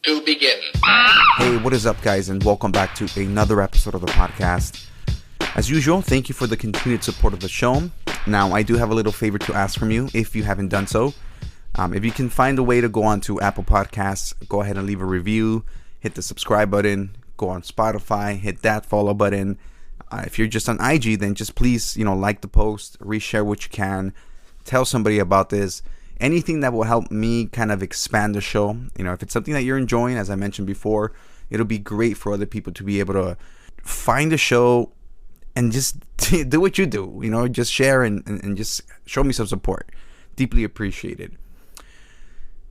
to begin. Hey, what is up, guys, and welcome back to another episode of the podcast. As usual, thank you for the continued support of the show. Now, I do have a little favor to ask from you if you haven't done so. If you can find a way to go onto Apple Podcasts, go ahead and leave a review, hit the subscribe button, go on Spotify, hit that follow button. If you're just on IG, then just please, like the post, reshare what you can, tell somebody about this. Anything that will help me kind of expand the show. If it's something that you're enjoying, as I mentioned before, it'll be great for other people to be able to find the show and just do what you do. Just share and just show me some support. Deeply appreciated.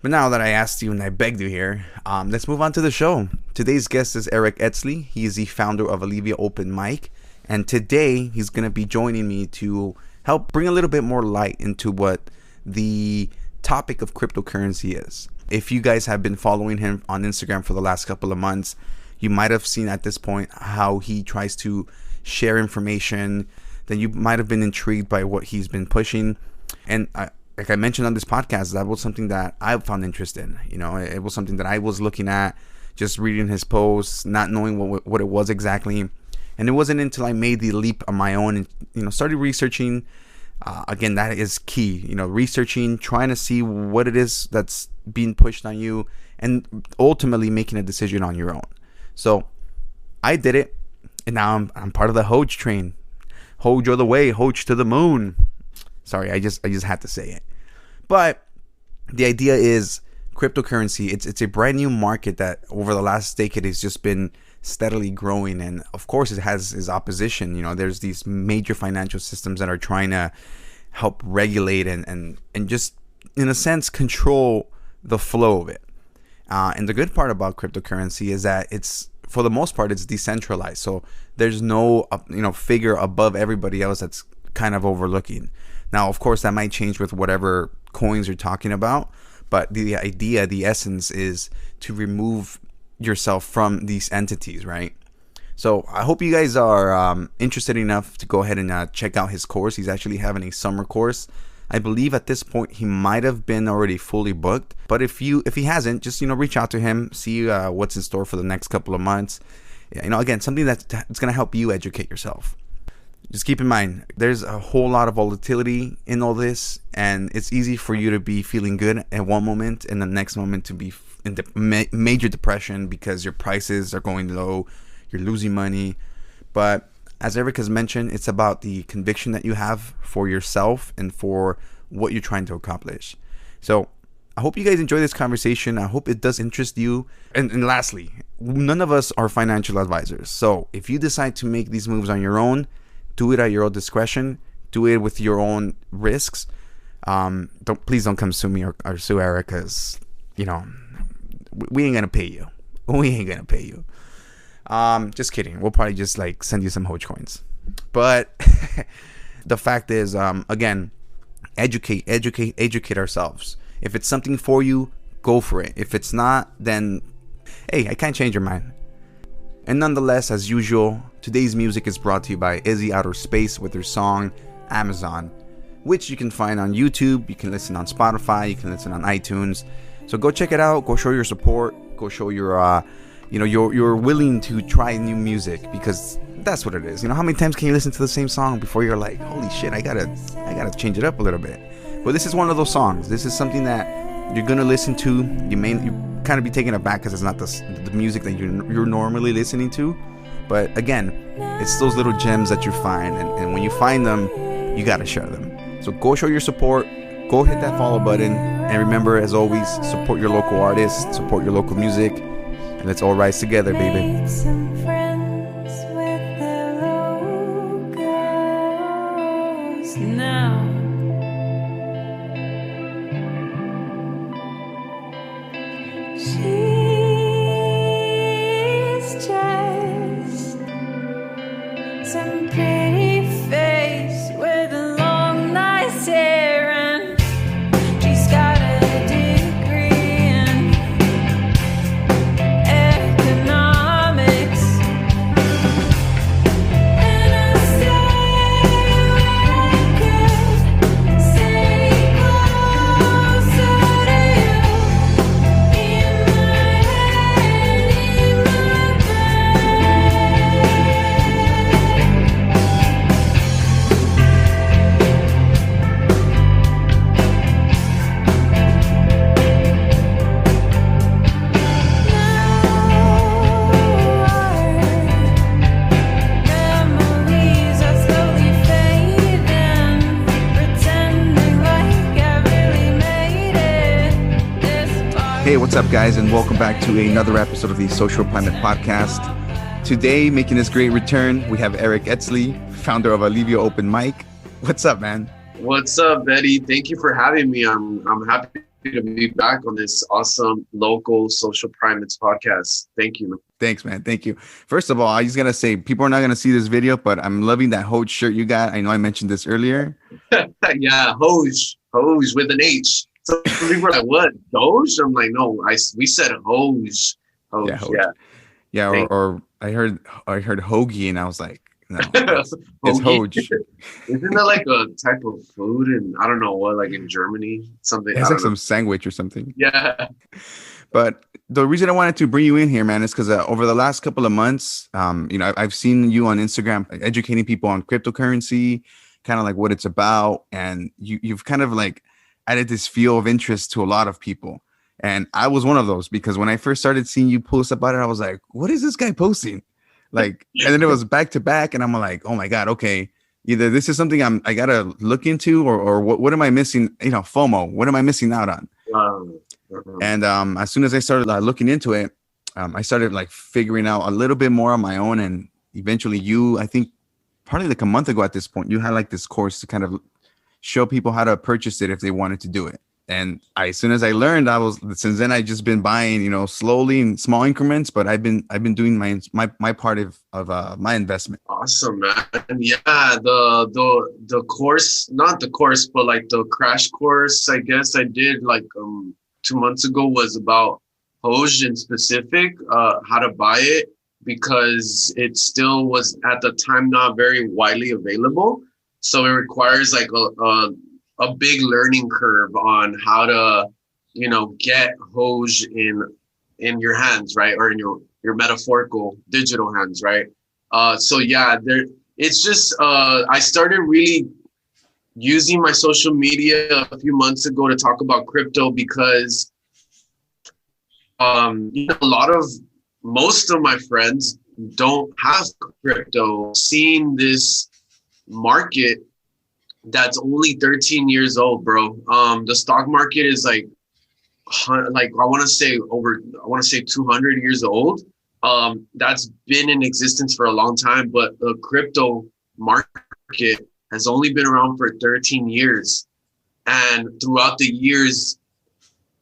But now that I asked you and I begged you here, let's move on to the show. Today's guest is Eric Eztli. He is the founder of Alivio Open Mic. And today he's going to be joining me to help bring a little bit more light into what the topic of cryptocurrency is. If you guys have been following him on Instagram for the last couple of months, you might have seen at this point how he tries to share information. Then you might have been intrigued by what he's been pushing. And like I mentioned on this podcast, that was something that I found interest in. It was something that I was looking at, just reading his posts, not knowing what it was exactly. And it wasn't until I made the leap on my own and, started researching. Again, that is key, researching, trying to see what it is that's being pushed on you and ultimately making a decision on your own. So I did it. And now I'm part of the Hoj train. Hoj all the way, Hoj to the moon. Sorry, I just had to say it. But the idea is cryptocurrency. It's a brand new market that over the last decade has just been steadily growing, and of course it has its opposition. There's these major financial systems that are trying to help regulate and just in a sense control the flow of it. And the good part about cryptocurrency is that it's, for the most part, it's decentralized. So there's no figure above everybody else that's kind of overlooking. Now, of course, that might change with whatever coins you're talking about, but the idea, the essence is to remove yourself from these entities, right? So I hope you guys are interested enough to go ahead and check out his course. He's actually having a summer course. I believe at this point he might have been already fully booked, but if he hasn't, just reach out to him, see what's in store for the next couple of months. Again, something that's going to help you educate yourself. Just keep in mind, there's a whole lot of volatility in all this, and it's easy for you to be feeling good at one moment and the next moment to be in major depression because your prices are going low, you're losing money. But as Eric has mentioned, it's about the conviction that you have for yourself and for what you're trying to accomplish. So I hope you guys enjoy this conversation. I hope it does interest you. And lastly, none of us are financial advisors. So if you decide to make these moves on your own, do it at your own discretion. Do it with your own risks. Please don't come sue me or sue Eric, because we ain't gonna pay you. We ain't gonna pay you. Just kidding. We'll probably just send you some Hoj coins. But the fact is, again, educate ourselves. If it's something for you, go for it. If it's not, then hey, I can't change your mind. And nonetheless, as usual, today's music is brought to you by Izzy Outer Space with their song Amazon, which you can find on YouTube. You can listen on Spotify. You can listen on iTunes. So go check it out. Go show your support. Go show you're willing to try new music, because that's what it is. How many times can you listen to the same song before you're like, holy shit, I gotta change it up a little bit. Well, this is one of those songs. This is something that you're gonna listen to. You kind of be taken aback because it's not the music that you're normally listening to. But again, it's those little gems that you find, and when you find them, you gotta share them. So go show your support. Go hit that follow button, and remember, as always, support your local artists, support your local music, and let's all rise together, baby. Some pretty face with a long nice hair, and she's got a degree in economics. And I say I could stay closer to you in my what's up, guys, and welcome back to another episode of the Social Climate Podcast. Today, making his great return, we have Eric Eztli, founder of Alivio Open Mic. What's up, man? What's up, Betty? Thank you for having me. I'm happy to be back on this awesome local Social Primates podcast. Thank you. Thanks, man. Thank you. First of all, I just gotta say, people are not gonna see this video, but I'm loving that Hoj shirt you got. I know I mentioned this earlier. Yeah, Hoj with an H. So people are like, what? Doge? I'm like, no, we said Hoj. Hoj. Yeah. Or I heard hoagie, and I was like, no, it's Hoj. Isn't that like a type of food? And I don't know what, like in Germany, something. It's like some sandwich or something. Yeah. But the reason I wanted to bring you in here, man, is because over the last couple of months, I've seen you on Instagram educating people on cryptocurrency, kind of like what it's about, and you've kind of like added this feel of interest to a lot of people. And I was one of those, because when I first started seeing you post about it, I was like, what is this guy posting? Like, and then it was back to back, and I'm like, oh my God, okay, either this is something I gotta look into, or what am I missing? FOMO, what am I missing out on? And as soon as I started looking into it, I started like figuring out a little bit more on my own. And eventually I think probably like a month ago at this point, you had like this course to kind of show people how to purchase it if they wanted to do it. And as soon as I learned, since then I just been buying, slowly in small increments, but I've been doing my part of my investment. Awesome, man. Yeah, the course, not the course, but like the crash course, I guess I did like 2 months ago, was about Hoj in specific, how to buy it, because it still was at the time not very widely available. So it requires like a big learning curve on how to, get Hoj in your hands, right? Or in your metaphorical digital hands, right? It's just, I started really using my social media a few months ago to talk about crypto, because most of my friends don't have crypto. Seeing this market that's only 13 years old, bro. The stock market is like I want to say 200 years old. That's been in existence for a long time, but the crypto market has only been around for 13 years. And throughout the years,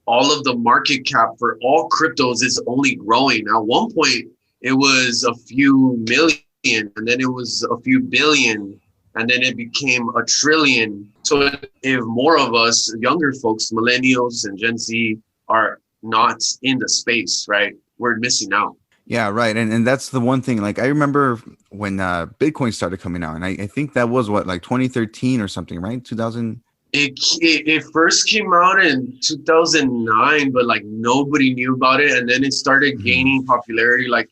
all of the market cap for all cryptos is only growing. At one point, it was a few million, and then it was a few billion, and then it became a trillion. So if more of us, younger folks, millennials and Gen Z, are not in the space, right, we're missing out. Yeah, right. And that's the one thing. Like, I remember when Bitcoin started coming out, and I think that was like 2013 or something, right? 2000. It first came out in 2009, but like nobody knew about it. And then it started gaining popularity like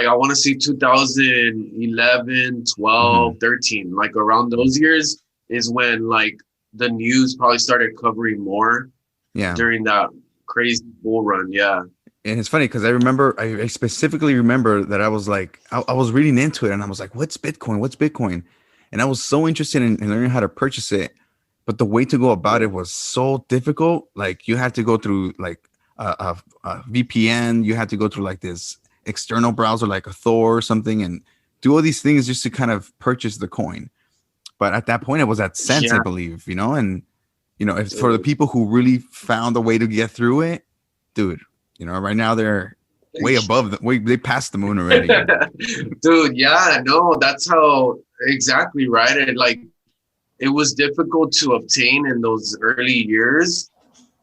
I want to say 2011, 12, 13, like around those years is when like the news probably started covering more during that crazy bull run. Yeah. And it's funny because I specifically remember that I was like, I was reading into it, and I was like, what's Bitcoin? And I was so interested in learning how to purchase it. But the way to go about it was so difficult. Like, you had to go through like a VPN. You had to go through like this external browser, like a Thor or something, and do all these things just to kind of purchase the coin. But at that point, it was at cents, I believe, and if for the people who really found a way to get through it, dude, right now they're way above they passed the moon already. Dude, yeah, no, that's how exactly right. It was difficult to obtain in those early years,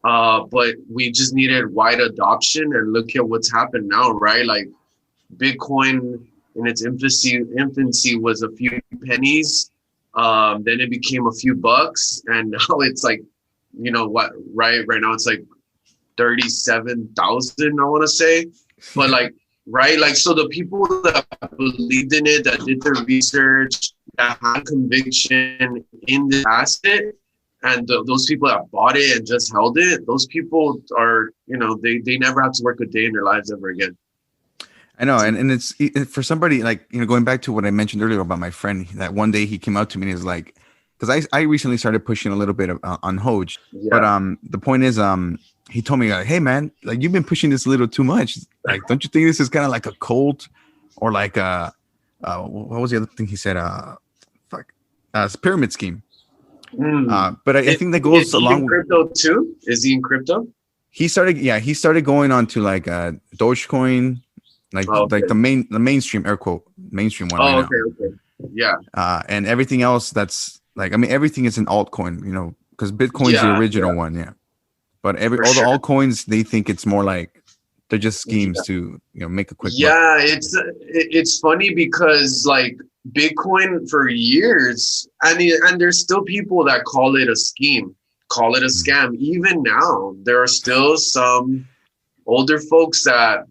but we just needed wide adoption. And look at what's happened now, right? Like, Bitcoin in its infancy was a few pennies. Then it became a few bucks, and now it's like, right now it's like 37,000, I want to say. But like, right, like, so the people that believed in it, that did their research, that had conviction in the asset, and those people that bought it and just held it, those people are, they never have to work a day in their lives ever again. I know. And it's for somebody like, going back to what I mentioned earlier about my friend, that one day he came out to me and he's like, because I recently started pushing a little bit on Hoj, but the point is, he told me, like, hey man, like you've been pushing this a little too much. Like, don't you think this is kind of like a cult or like what was the other thing he said? It's a pyramid scheme. But I think that goes along with crypto too. Is he in crypto? He started going on to like Dogecoin, like the mainstream, air quote, mainstream one. Oh, okay. Yeah. And everything else that's like, I mean, everything is an altcoin, you know, because Bitcoin's the original one, yeah. But all the altcoins, they think it's more like they're just schemes to, you know, make a quick buck. It's funny because like Bitcoin for years, and there's still people that call it a scheme, call it a scam. Even now, there are still some older folks that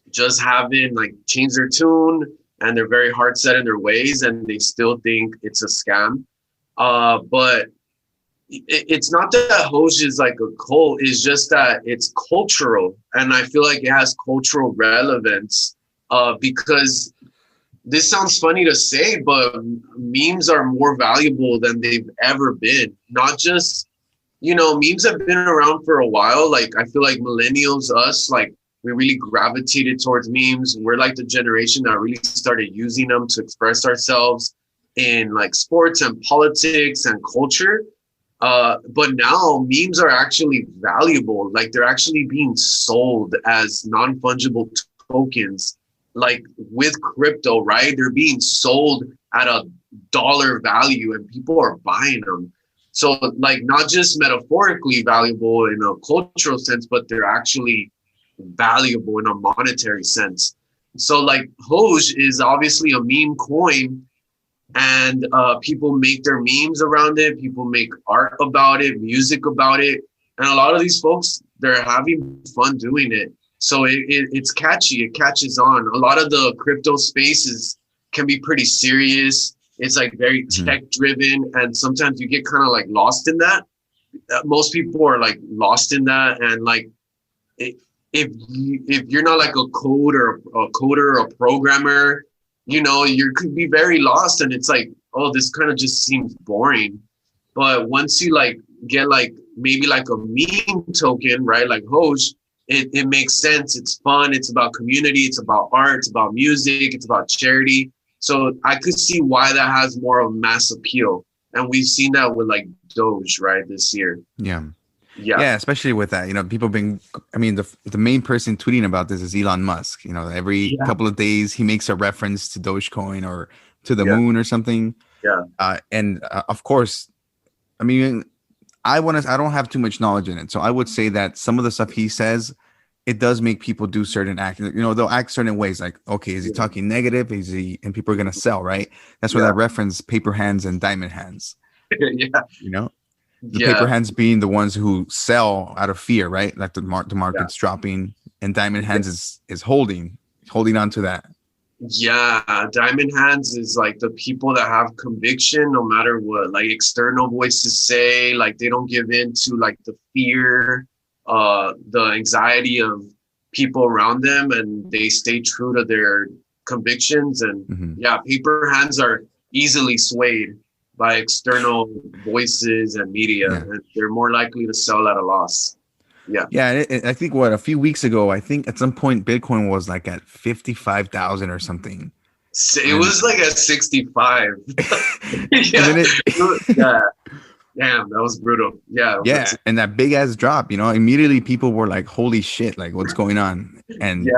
just haven't like changed their tune, and they're very hard set in their ways, and they still think it's a scam. But it's not that Hoj is like a cult, it's just that it's cultural, and I feel like it has cultural relevance because this sounds funny to say, but memes are more valuable than they've ever been. Not just, you know, memes have been around for a while. Like, I feel like millennials, us, like, we really gravitated towards memes. We're like the generation that really started using them to express ourselves in like sports and politics and culture. But now memes are actually valuable. Like, they're actually being sold as non-fungible tokens. Like with crypto, right? They're being sold at a dollar value and people are buying them. So like, not just metaphorically valuable in a cultural sense, but they're actually valuable in a monetary sense. So like Hoj is obviously a meme coin, and people make their memes around it. People make art about it, music about it. And a lot of these folks, they're having fun doing it. So it's catchy, it catches on. A lot of the crypto spaces can be pretty serious. It's like very tech driven, and sometimes you get kind of like lost in that. Most people are like lost in that, and like if you're not like a coder or a programmer, you know, you could be very lost, and it's like, oh, this kind of just seems boring. But once you like get like maybe like a meme token, right, like Hoj, it makes sense. It's fun. It's about community. It's about art. It's about music. It's about charity. So I could see why that has more of mass appeal. And we've seen that with like Doge, right, this year. Yeah, especially with that, you know, people the main person tweeting about this is Elon Musk. You know, every couple of days he makes a reference to Dogecoin or to the moon or something. And of course, I mean, I don't have too much knowledge in it, so I would say that some of the stuff he says, it does make people do certain act. You know, they'll act certain ways. Like, okay, is he talking negative? And people are gonna sell, right? That's where that reference paper hands and diamond hands. You know, the paper hands being the ones who sell out of fear, right? Like the market's dropping, and diamond hands is holding on to that. Yeah, diamond hands is like the people that have conviction no matter what like external voices say. Like, they don't give in to like the fear, the anxiety of people around them, and they stay true to their convictions. And paper hands are easily swayed by external voices and media, and they're more likely to sell at a loss. I think a few weeks ago, I think at some point Bitcoin was like at 55,000 or something. It was like at 65. Damn, that was brutal. And that big ass drop, you know, immediately people were like, holy shit, like what's going on? And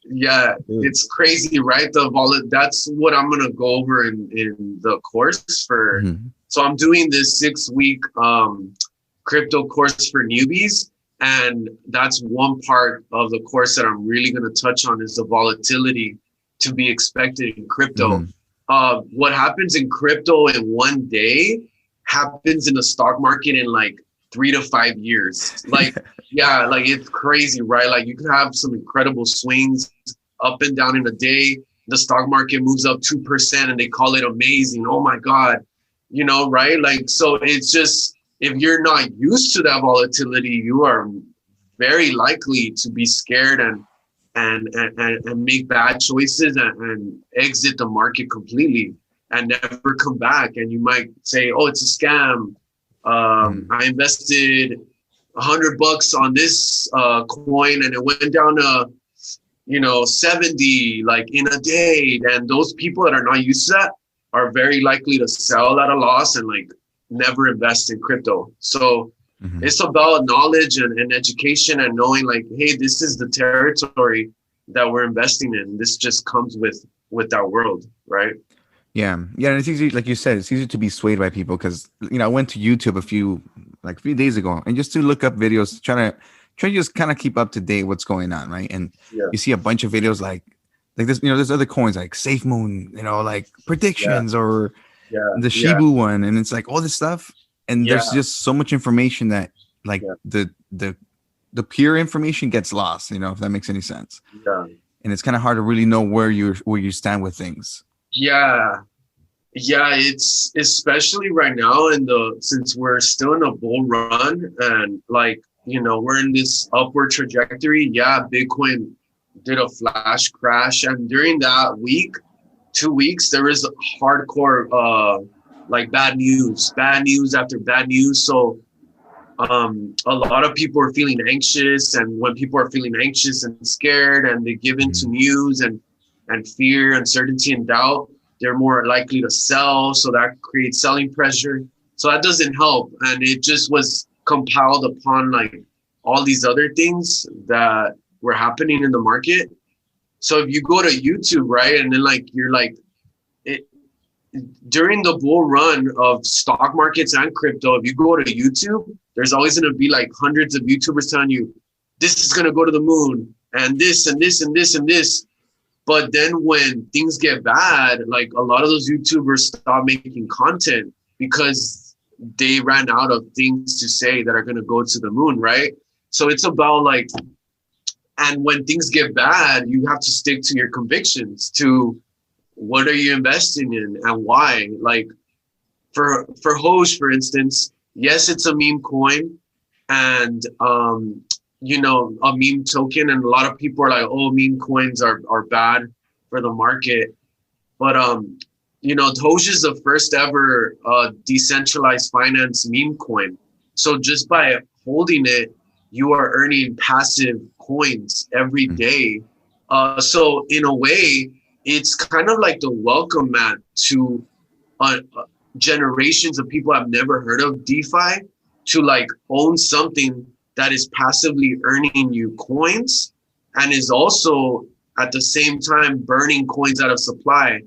it's crazy, right? That's what I'm gonna go over in the course for. So I'm doing this 6-week crypto course for newbies. And that's one part of the course that I'm really going to touch on, is the volatility to be expected in crypto. What happens in crypto in one day happens in the stock market in like 3 to 5 years. Like, like it's crazy, right? Like, you can have some incredible swings up and down in a day. The stock market moves up 2% and they call it amazing. Oh my God, you know, right? Like, so it's just, if you're not used to that volatility, you are very likely to be scared and make bad choices and exit the market completely and never come back. And you might say, oh, it's a scam. I invested $100 on this coin, and it went down to 70 like in a day. And those people that are not used to that are very likely to sell at a loss and like never invest in crypto. So it's about knowledge and education and knowing like, hey, this is the territory that we're investing in. This just comes with that world, right? Yeah, and it's easy, like you said, it's easy to be swayed by people because I went to YouTube a few days ago and just to look up videos, try to just kind of keep up to date what's going on, right? And you see a bunch of videos like this, there's other coins like Safe Moon, like predictions or the Shibu one, and it's like all this stuff, and there's just so much information that like the pure information gets lost, if that makes any sense. Yeah, and it's kind of hard to really know where you stand with things. Yeah, it's especially right now since we're still in a bull run and like, we're in this upward trajectory. Yeah, Bitcoin did a flash crash, and during that 2 weeks, there was hardcore like bad news after bad news. So a lot of people are feeling anxious, and when people are feeling anxious and scared and they give into news and fear, uncertainty, and doubt, they're more likely to sell. So that creates selling pressure. So that doesn't help. And it just was compiled upon like all these other things that were happening in the market. So if you go to YouTube, right, and then like you're like, during the bull run of stock markets and crypto, if you go to YouTube, there's always going to be like hundreds of YouTubers telling you this is going to go to the moon and this and this and this and this. But then when things get bad, like a lot of those YouTubers stop making content because they ran out of things to say that are going to go to the moon, right? So it's about like, and when things get bad, you have to stick to your convictions, to what are you investing in and why? Like for Hoj, for instance, yes, it's a meme coin and, a meme token, and a lot of people are like, oh, meme coins are bad for the market. But, Hoj is the first ever decentralized finance meme coin. So just by holding it, you are earning passive coins every day. So in a way, it's kind of like the welcome mat to generations of people have never heard of DeFi to like own something that is passively earning you coins and is also at the same time burning coins out of supply.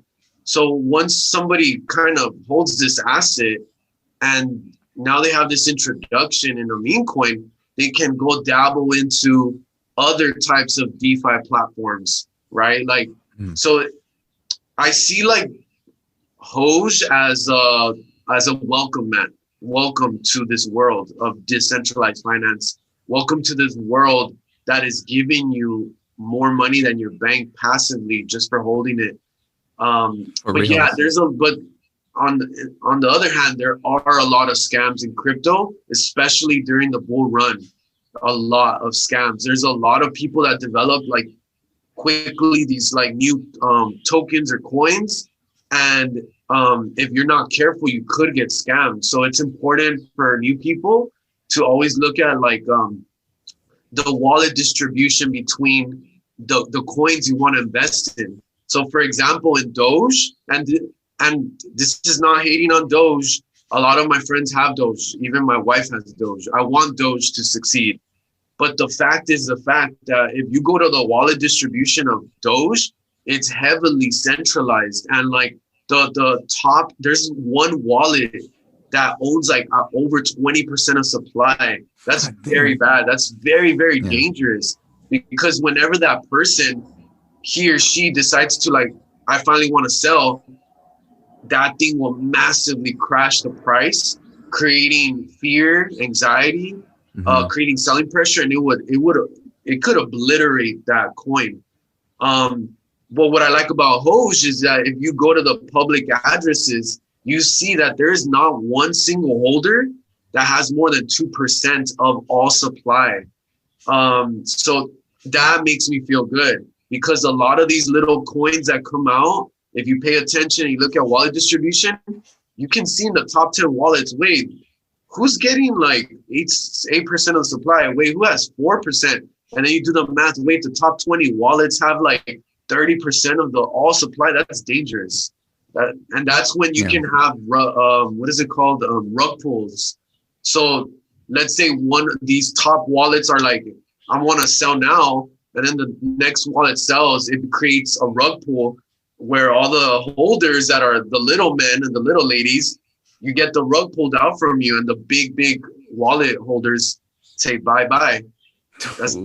So once somebody kind of holds this asset and now they have this introduction in a meme coin, they can go dabble into other types of DeFi platforms, right? Like, so I see like Hoj as a welcome mat. Welcome to this world of decentralized finance. Welcome to this world that is giving you more money than your bank passively just for holding it. But yeah, but on the other hand, there are a lot of scams in crypto, especially during the bull run. A lot of scams. There's a lot of people that develop like quickly these like new tokens or coins, and if you're not careful, you could get scammed. So it's important for new people to always look at like the wallet distribution between the coins you want to invest in. So for example, in Doge, and this is not hating on Doge. A lot of my friends have Doge. Even my wife has Doge. I want Doge to succeed. But the fact is the fact that if you go to the wallet distribution of Doge, it's heavily centralized. And like the top, there's one wallet that owns like over 20% of supply. That's very bad. That's very, very dangerous, because whenever that person, he or she decides to like, I finally want to sell, that thing will massively crash the price, creating fear, anxiety, creating selling pressure, and it could obliterate that coin. But what I like about Hoj is that if you go to the public addresses, you see that there is not one single holder that has more than 2% of all supply. So that makes me feel good, because a lot of these little coins that come out, if you pay attention and you look at wallet distribution, you can see in the top 10 wallets, wait, who's getting like 8% of the supply? Wait, who has 4%? And then you do the math. Wait, the top 20 wallets have like 30% of the all supply. That's dangerous. And that's when you can have what is it called? Rug pulls. So let's say one of these top wallets are like, I want to sell now, and then the next wallet sells. It creates a rug pull where all the holders that are the little men and the little ladies, you get the rug pulled out from you, and the big wallet holders say bye. That's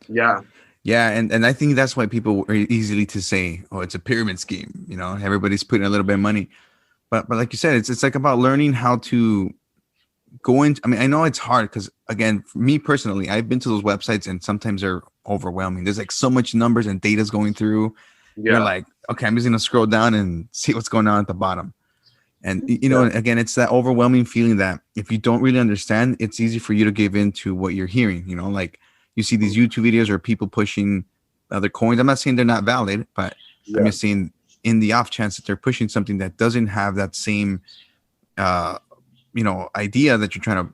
yeah. Yeah, and I think that's why people are easily to say, oh, it's a pyramid scheme. You know, everybody's putting a little bit of money. But like you said, it's like about learning how to go into, I mean, I know it's hard because, again, for me personally, I've been to those websites and sometimes they're overwhelming. There's like so much numbers and data's going through. Yeah. You're like, okay, I'm just going to scroll down and see what's going on at the bottom. And, you know, again, it's that overwhelming feeling that if you don't really understand, it's easy for you to give in to what you're hearing, you know, like you see these YouTube videos or people pushing other coins. I'm not saying they're not valid, but I'm just saying in the off chance that they're pushing something that doesn't have that same, you know, idea that you're trying to,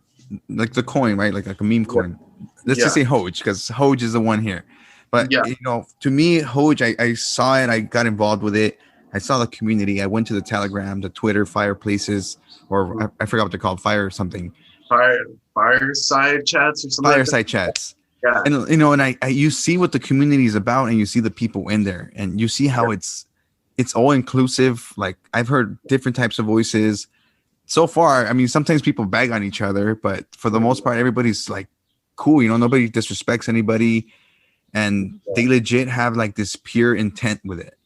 like the coin, right? Like a meme coin. Let's just say Hoj, because Hoj is the one here. But, you know, to me, Hoj, I saw it. I got involved with it. I saw the community. I went to the Telegram, the Twitter, fireplaces, or I forgot what they're called, fire something. Fireside chats or something. Fireside chats. Yeah. And, you know, and I you see what the community is about, and you see the people in there, and you see how it's all inclusive. Like, I've heard different types of voices. So far, I mean, sometimes people bag on each other, but for the most part, everybody's like cool. You know, nobody disrespects anybody, and they legit have like this pure intent with it.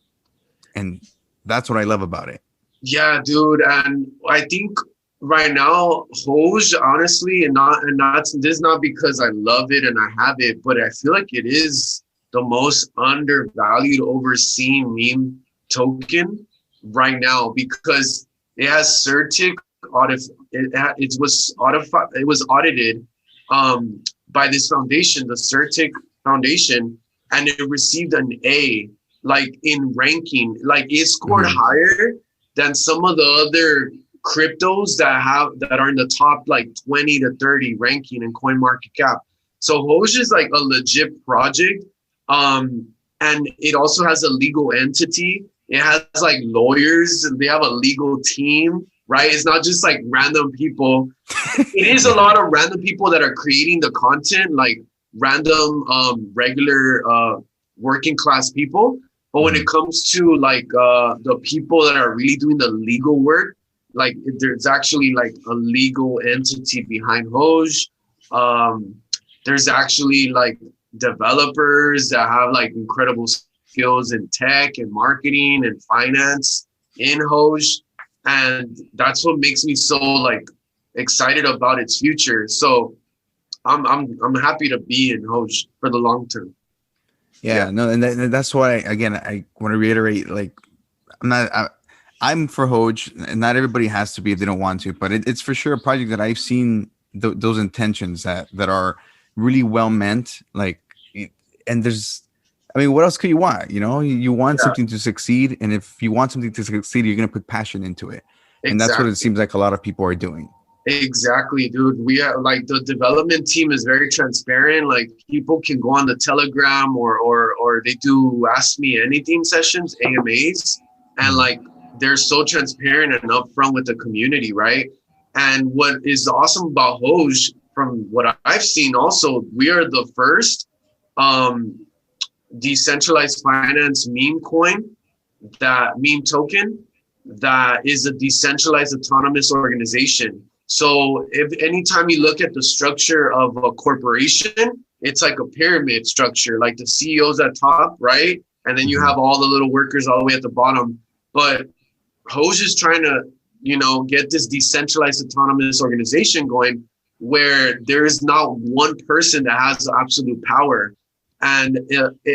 And that's what I love about it. Yeah, dude. And I think right now, Hoj, honestly, and this is not because I love it and I have it, but I feel like it is the most undervalued, overseen meme token right now because it has CertiK audit. It was audited by this foundation, the CertiK Foundation, and it received an A. Like in ranking, like it scored higher than some of the other cryptos that are in the top like 20 to 30 ranking in CoinMarketCap. So Hoj is like a legit project. And it also has a legal entity. It has like lawyers and they have a legal team, right? It's not just like random people. It is a lot of random people that are creating the content, like random regular working class people. But when it comes to like the people that are really doing the legal work, like there's actually like a legal entity behind Hoj. There's actually like developers that have like incredible skills in tech and marketing and finance in Hoj. And that's what makes me so like excited about its future. So I'm happy to be in Hoj for the long term. Yeah, no, and that's why, again, I want to reiterate, like, I'm for Hoj, and not everybody has to be if they don't want to, but it's for sure a project that I've seen those intentions that are really well meant, like, and there's, I mean, what else could you want? You know, you want something to succeed, and if you want something to succeed, you're going to put passion into it, and that's what it seems like a lot of people are doing. Exactly, dude. We are like the development team is very transparent. Like people can go on the Telegram or they do Ask Me Anything sessions, AMAs, and like they're so transparent and upfront with the community, right? And what is awesome about Hoj, from what I've seen, also we are the first decentralized finance meme token that is a decentralized autonomous organization. So if anytime you look at the structure of a corporation, it's like a pyramid structure, like the CEO's at top, right? And then you have all the little workers all the way at the bottom. But Hoj is trying to, you know, get this decentralized autonomous organization going where there is not one person that has absolute power. And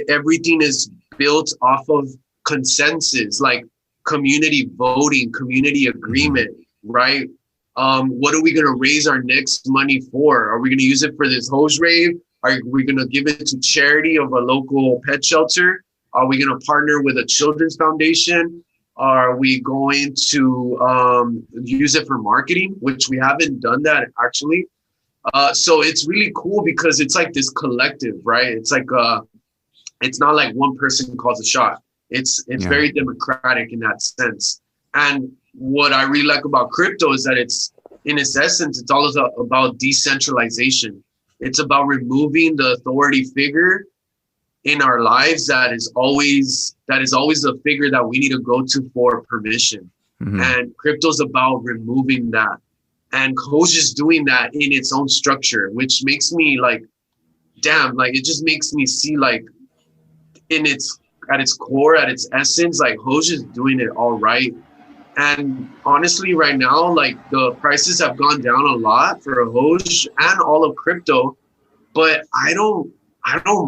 everything is built off of consensus, like community voting, community agreement, right? What are we going to raise our next money for? Are we going to use it for this Hoj rave? Are we going to give it to charity of a local pet shelter? Are we going to partner with a children's foundation? Are we going to use it for marketing, which we haven't done that actually. So it's really cool because it's like this collective, right? It's like it's not like one person calls a shot. It's very democratic in that sense. And what I really like about crypto is that it's, in its essence, it's all about decentralization. It's about removing the authority figure in our lives that is always the figure that we need to go to for permission. And crypto's about removing that. And Hoj is doing that in its own structure, which makes me like, damn, like it just makes me see like at its core, at its essence, like Hoj is doing it all right. And honestly, right now, like the prices have gone down a lot for Hoj and all of crypto, but I don't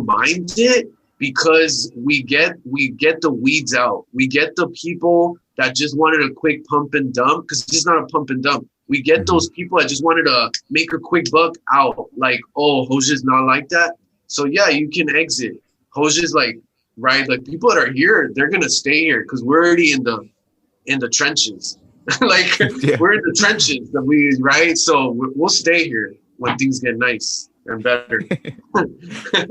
mind it because we get the weeds out. We get the people that just wanted a quick pump and dump, because it's not a pump and dump. We get those people that just wanted to make a quick buck out. Like, oh, Hoj is not like that. So yeah, you can exit. Hoj is like, right, like people that are here, they're gonna stay here because we're already in the trenches. Like we're in the trenches that we, right? So we'll stay here when things get nice and better.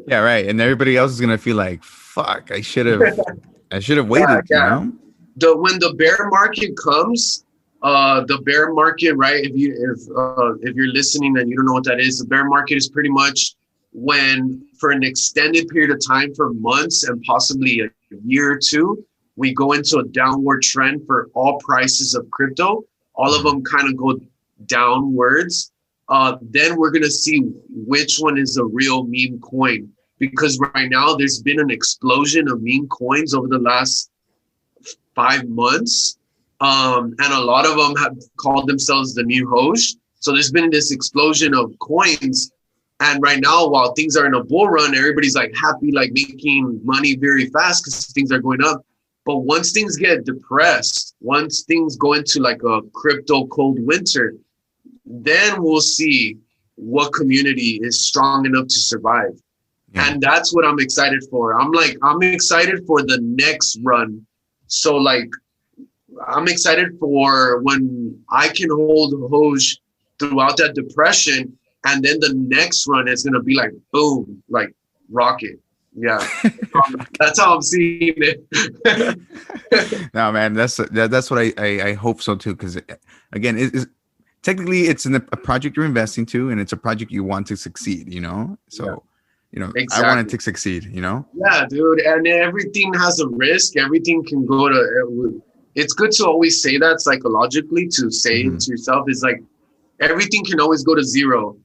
Yeah, right. And everybody else is gonna feel like, fuck, I should have waited. Yeah. You know, when the bear market comes, the bear market, right? If you're listening and you don't know what that is, the bear market is pretty much when, for an extended period of time, for months and possibly a year or two, we go into a downward trend for all prices of crypto. All of them kind of go downwards. Then we're going to see which one is a real meme coin. Because right now there's been an explosion of meme coins over the last 5 months. And a lot of them have called themselves the new Hoj. So there's been this explosion of coins. And right now, while things are in a bull run, everybody's like happy, like making money very fast because things are going up. But once things get depressed, once things go into like a crypto cold winter, then we'll see what community is strong enough to survive. Yeah. And that's what I'm excited for. I'm excited for the next run. So like, I'm excited for when I can hold Hoj throughout that depression. And then the next run is going to be like, boom, like rocket. Yeah. That's how I'm seeing it. No, man, that's what I hope so too. Because again, technically it's a project you're investing to, and it's a project you want to succeed, you know? So, you know, exactly. I want it to succeed, you know? Yeah, dude. And everything has a risk. Everything can go to, it's good to always say that psychologically, to say it to yourself is like, everything can always go to zero.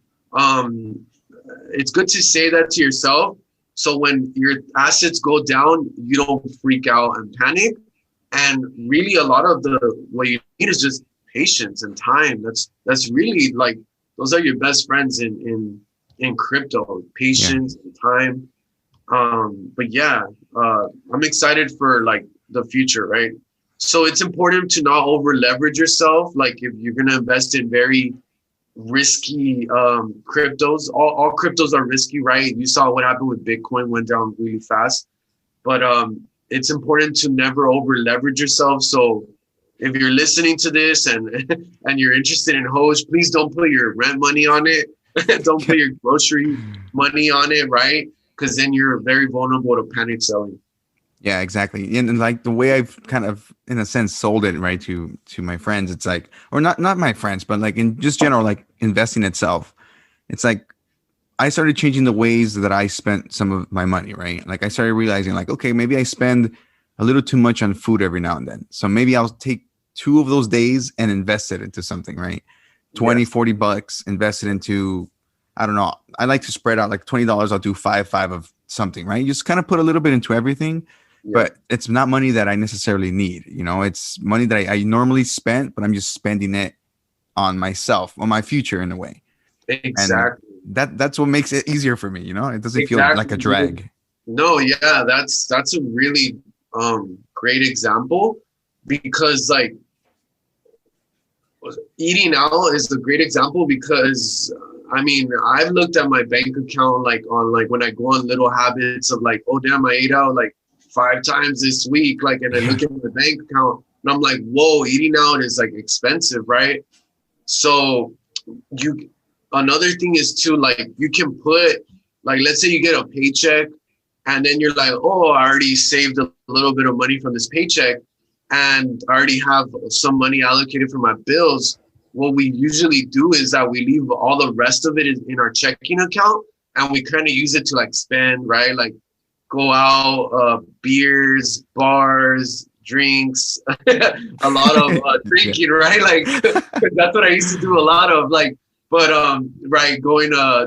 It's good to say that to yourself. So when your assets go down, you don't freak out and panic. And really a lot of what you need is just patience and time. That's really like, those are your best friends in crypto, patience and time. But yeah, I'm excited for like the future, right? So it's important to not over leverage yourself. Like if you're going to invest in very risky cryptos, all cryptos are risky, right? You saw what happened with Bitcoin, went down really fast. But it's important to never over leverage yourself. So if you're listening to this and you're interested in Hoj, please don't put your rent money on it. Don't put your grocery money on it, right? Because then you're very vulnerable to panic selling. Yeah, exactly. And like the way I've kind of, in a sense, sold it, right, to my friends, it's like, or not my friends, but like in just general, like investing itself, it's like I started changing the ways that I spent some of my money, right? Like I started realizing like, okay, maybe I spend a little too much on food every now and then. So maybe I'll take 2 of those days and invest it into something, right? 20, yes. $40, invest it into, I don't know. I like to spread out like $20. I'll do five of something, right? You just kind of put a little bit into everything. But it's not money that I necessarily need. You know, it's money that I normally spend, but I'm just spending it on myself, on my future in a way. Exactly. And that's what makes it easier for me. You know, it doesn't feel like a drag. No, yeah, that's a really great example, because like eating out is a great example because I mean, I've looked at my bank account like on like when I go on little habits of like, oh damn, I ate out like 5 times this week, like, and I look at my bank account, And I'm like, whoa, eating out is like expensive, right? So another thing is too, like, you can put, like, let's say you get a paycheck and then you're like, oh, I already saved a little bit of money from this paycheck and I already have some money allocated for my bills. What we usually do is that we leave all the rest of it in our checking account and we kind of use it to like spend, right? Like go out, beers, bars, drinks, a lot of drinking, right? Like that's what I used to do a lot of, like, but right,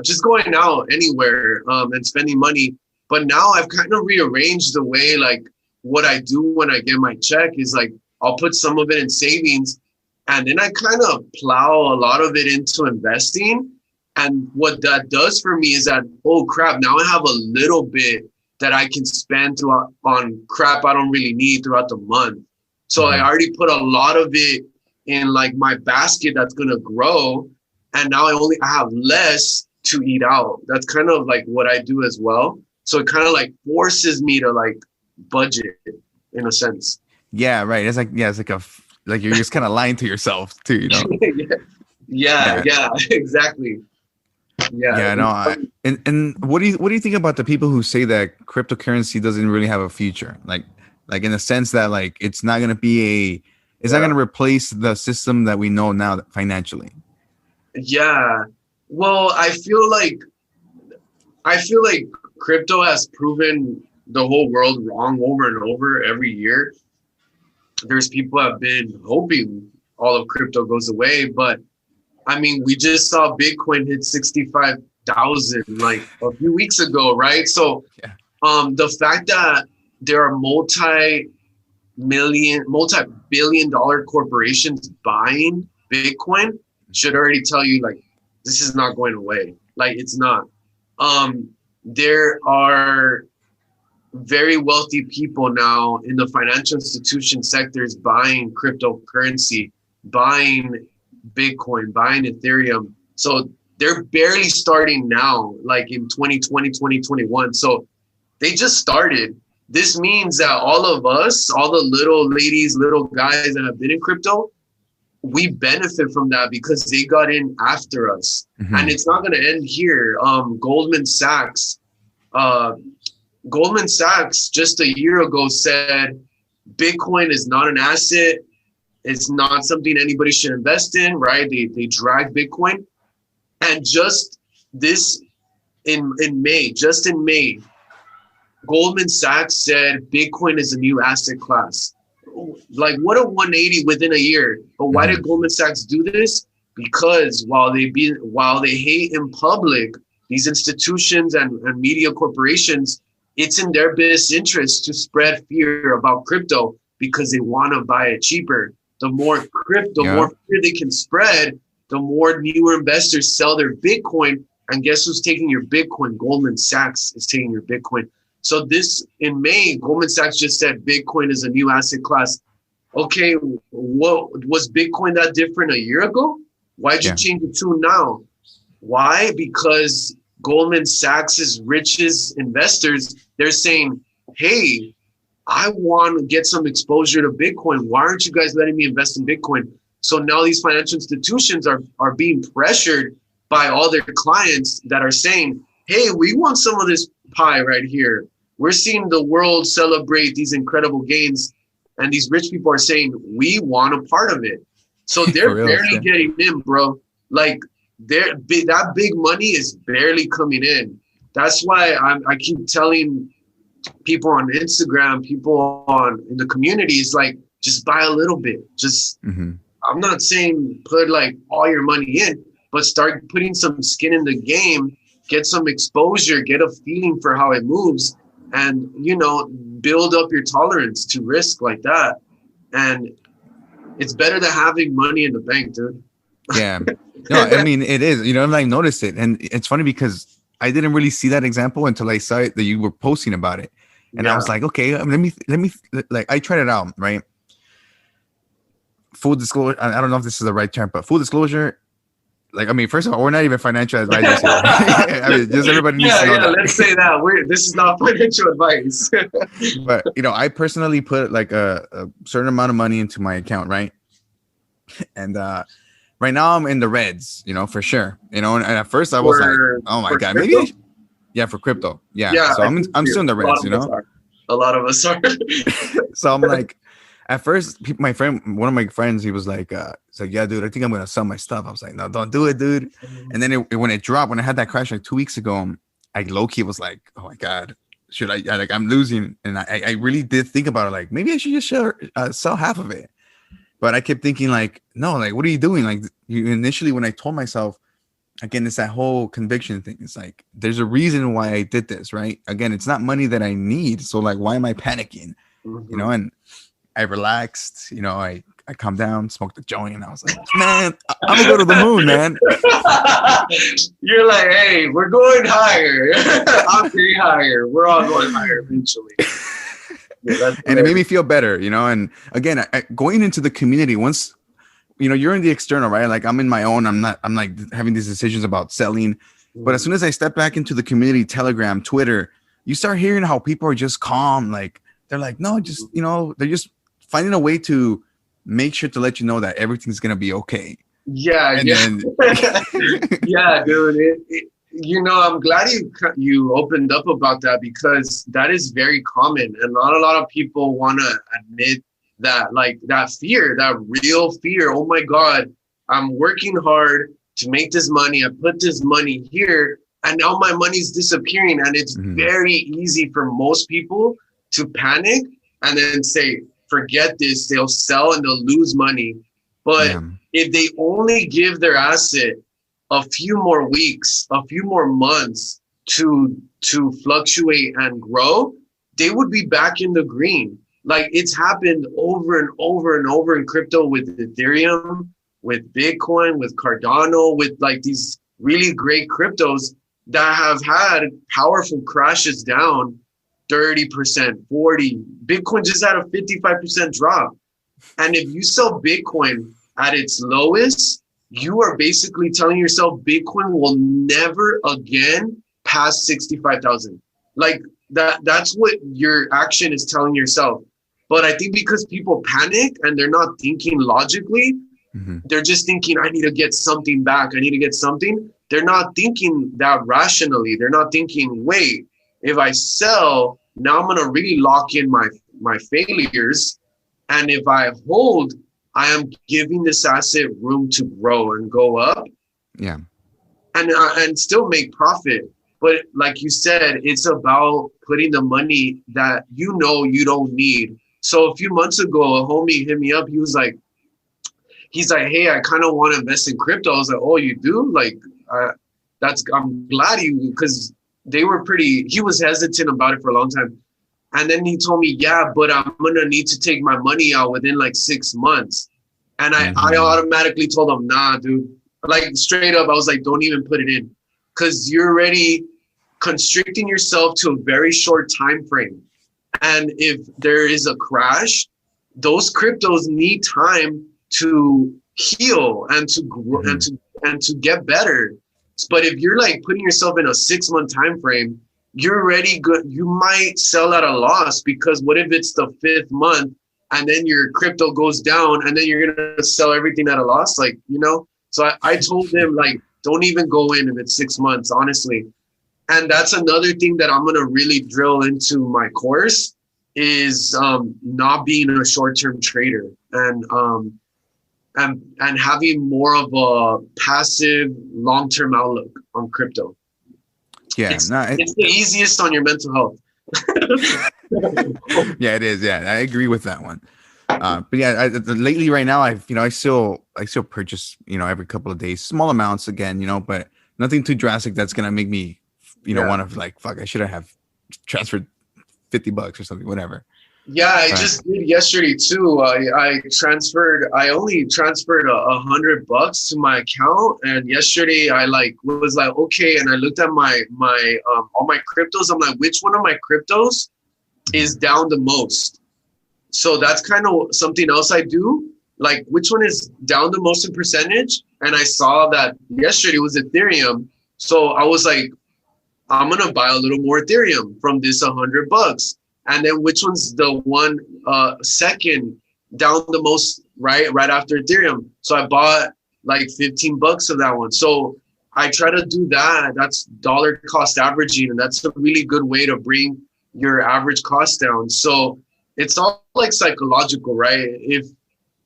just going out anywhere and spending money. But now I've kind of rearranged the way, like, what I do when I get my check is like I'll put some of it in savings and then I kind of plow a lot of it into investing. And what that does for me is that, oh crap, now I have a little bit that I can spend on crap I don't really need throughout the month. So I already put a lot of it in like my basket that's gonna grow. And now I have less to eat out. That's kind of like what I do as well. So it kind of like forces me to like budget in a sense. Yeah, right. It's like, like you're just kind of lying to yourself too, you know? yeah, exactly. Yeah, no. And what do you think about the people who say that cryptocurrency doesn't really have a future? Like in the sense that like it's not gonna be not gonna replace the system that we know now financially. Yeah. Well, I feel like crypto has proven the whole world wrong over and over every year. There's people have been hoping all of crypto goes away, but I mean, we just saw Bitcoin hit 65,000 like a few weeks ago, right? So the fact that there are multi-billion-dollar corporations buying Bitcoin should already tell you like this is not going away. Like it's not. There are very wealthy people now in the financial institution sectors buying cryptocurrency, buying Bitcoin, buying Ethereum. So they're barely starting now, like in 2020, 2021. So they just started. This means that all of us, all the little ladies, little guys that have been in crypto, we benefit from that because they got in after us. And it's not going to end here. Goldman Sachs just a year ago said Bitcoin is not an asset. It's not something anybody should invest in, right? They drag Bitcoin. And just this in May, Goldman Sachs said Bitcoin is a new asset class. Like what a 180 within a year. But why did Goldman Sachs do this? Because while they hate in public, these institutions and media corporations, it's in their best interest to spread fear about crypto because they want to buy it cheaper. The more more fear they can spread, the more newer investors sell their Bitcoin. And guess who's taking your Bitcoin? Goldman Sachs is taking your Bitcoin. So this in May, Goldman Sachs just said Bitcoin is a new asset class. Okay, what was Bitcoin that different a year ago? Why'd you change it to now? Why? Because Goldman Sachs's richest investors, they're saying, hey, I want to get some exposure to Bitcoin. Why aren't you guys letting me invest in Bitcoin? So now these financial institutions are being pressured by all their clients that are saying, hey, we want some of this pie right here. We're seeing the world celebrate these incredible gains. And these rich people are saying, we want a part of it. So they're barely getting in, bro. Like that big money is barely coming in. That's why I keep telling people on Instagram, people in the communities, like, just buy a little bit. Just, I'm not saying put like all your money in, but start putting some skin in the game, get some exposure, get a feeling for how it moves, and, you know, build up your tolerance to risk like that. And it's better than having money in the bank, dude. Yeah. No, I mean, it is, you know, and I noticed it. And it's funny because I didn't really see that example until I saw it that you were posting about it. And I was like, okay, let me, like, I tried it out, right? Full disclosure, I don't know if this is the right term, but full disclosure, like, I mean, first of all, we're not even financial advisors here. I mean, just everybody needs to know that. Let's say that this is not financial advice. But I personally put like a certain amount of money into my account, right? And right now I'm in the reds, for sure. And at first I was like, oh my god, crypto? maybe for crypto, yeah. So I'm still in the reds, A lot of us are. So I'm like, at first, one of my friends, he was like, yeah, dude, I think I'm gonna sell my stuff. I was like, no, don't do it, dude. And then when it dropped, when I had that crash like 2 weeks ago, I low-key was like, oh my god, should I like, I'm losing. And I really did think about it, like maybe I should just sell half of it. But I kept thinking like, no, like, what are you doing? Like, initially when I told myself, again, it's that whole conviction thing. It's like, there's a reason why I did this, right? Again, it's not money that I need. So like, why am I panicking? And I relaxed, I calmed down, smoked a joint, and I was like, man, I'm gonna go to the moon, man. You're like, hey, we're going higher. I'm getting higher. We're all going higher eventually. And it made me feel better, and again, going into the community, once you're in the external, right? Like, I'm in my own, I'm like having these decisions about selling, but as soon as I step back into the community, Telegram, Twitter, you start hearing how people are just calm. Like, they're like, no, just, they're just finding a way to make sure to let you know that everything's going to be okay. Yeah. Then, yeah, dude. I'm glad you opened up about that, because that is very common. And not a lot of people want to admit that, like, that fear, that real fear. Oh my God, I'm working hard to make this money. I put this money here and now my money's disappearing. And it's very easy for most people to panic and then say, forget this, they'll sell and they'll lose money. But if they only give their asset a few more weeks, a few more months to fluctuate and grow, they would be back in the green. Like, it's happened over and over and over in crypto, with Ethereum, with Bitcoin, with Cardano, with like these really great cryptos that have had powerful crashes down 30%, 40. Bitcoin just had a 55% drop. And if you sell Bitcoin at its lowest, you are basically telling yourself Bitcoin will never again pass 65,000. Like, that's what your action is telling yourself. But I think because people panic and they're not thinking logically, they're just thinking, I need to get something back. I need to get something. They're not thinking that rationally. They're not thinking, wait, if I sell, now I'm going to really lock in my failures. And if I hold, I am giving this asset room to grow and go up. Yeah. And still make profit. But like you said, it's about putting the money that you don't need. So a few months ago, a homie hit me up. He's like, hey, I kind of want to invest in crypto. I was like, oh, you do? Like, I'm glad because he was hesitant about it for a long time. And then he told me, yeah, but I'm going to need to take my money out within like 6 months. And I automatically told him, nah, dude, like, straight up. I was like, don't even put it in, because you're already constricting yourself to a very short time frame. And if there is a crash, those cryptos need time to heal and to grow and to get better. But if you're like putting yourself in a 6-month time frame, you're already good. You might sell at a loss, because what if it's the 5th month and then your crypto goes down and then you're going to sell everything at a loss? Like, so I told him, like, don't even go in if it's 6 months, honestly. And that's another thing that I'm going to really drill into my course is not being a short-term trader and having more of a passive long-term outlook on crypto. Yeah, it's the easiest on your mental health. Yeah, it is. Yeah, I agree with that one. But yeah, lately right now, I still purchase, every couple of days, small amounts again, but nothing too drastic that's gonna make me, want to like, fuck, I should have transferred $50 or something, whatever. Yeah, I just did yesterday too. I only transferred $100 to my account, and yesterday I was like, okay, and I looked at my all my cryptos. I'm like, which one of my cryptos is down the most? So that's kind of something else I do. like which one is down the most in percentage. And I saw that yesterday was Ethereum. So I was like, I'm going to buy a little more Ethereum from this $100. And then which one's the one second down the most, right after Ethereum. So I bought like $15 of that one. So I try to do that. That's dollar cost averaging. And that's a really good way to bring your average cost down. So it's all like psychological, right?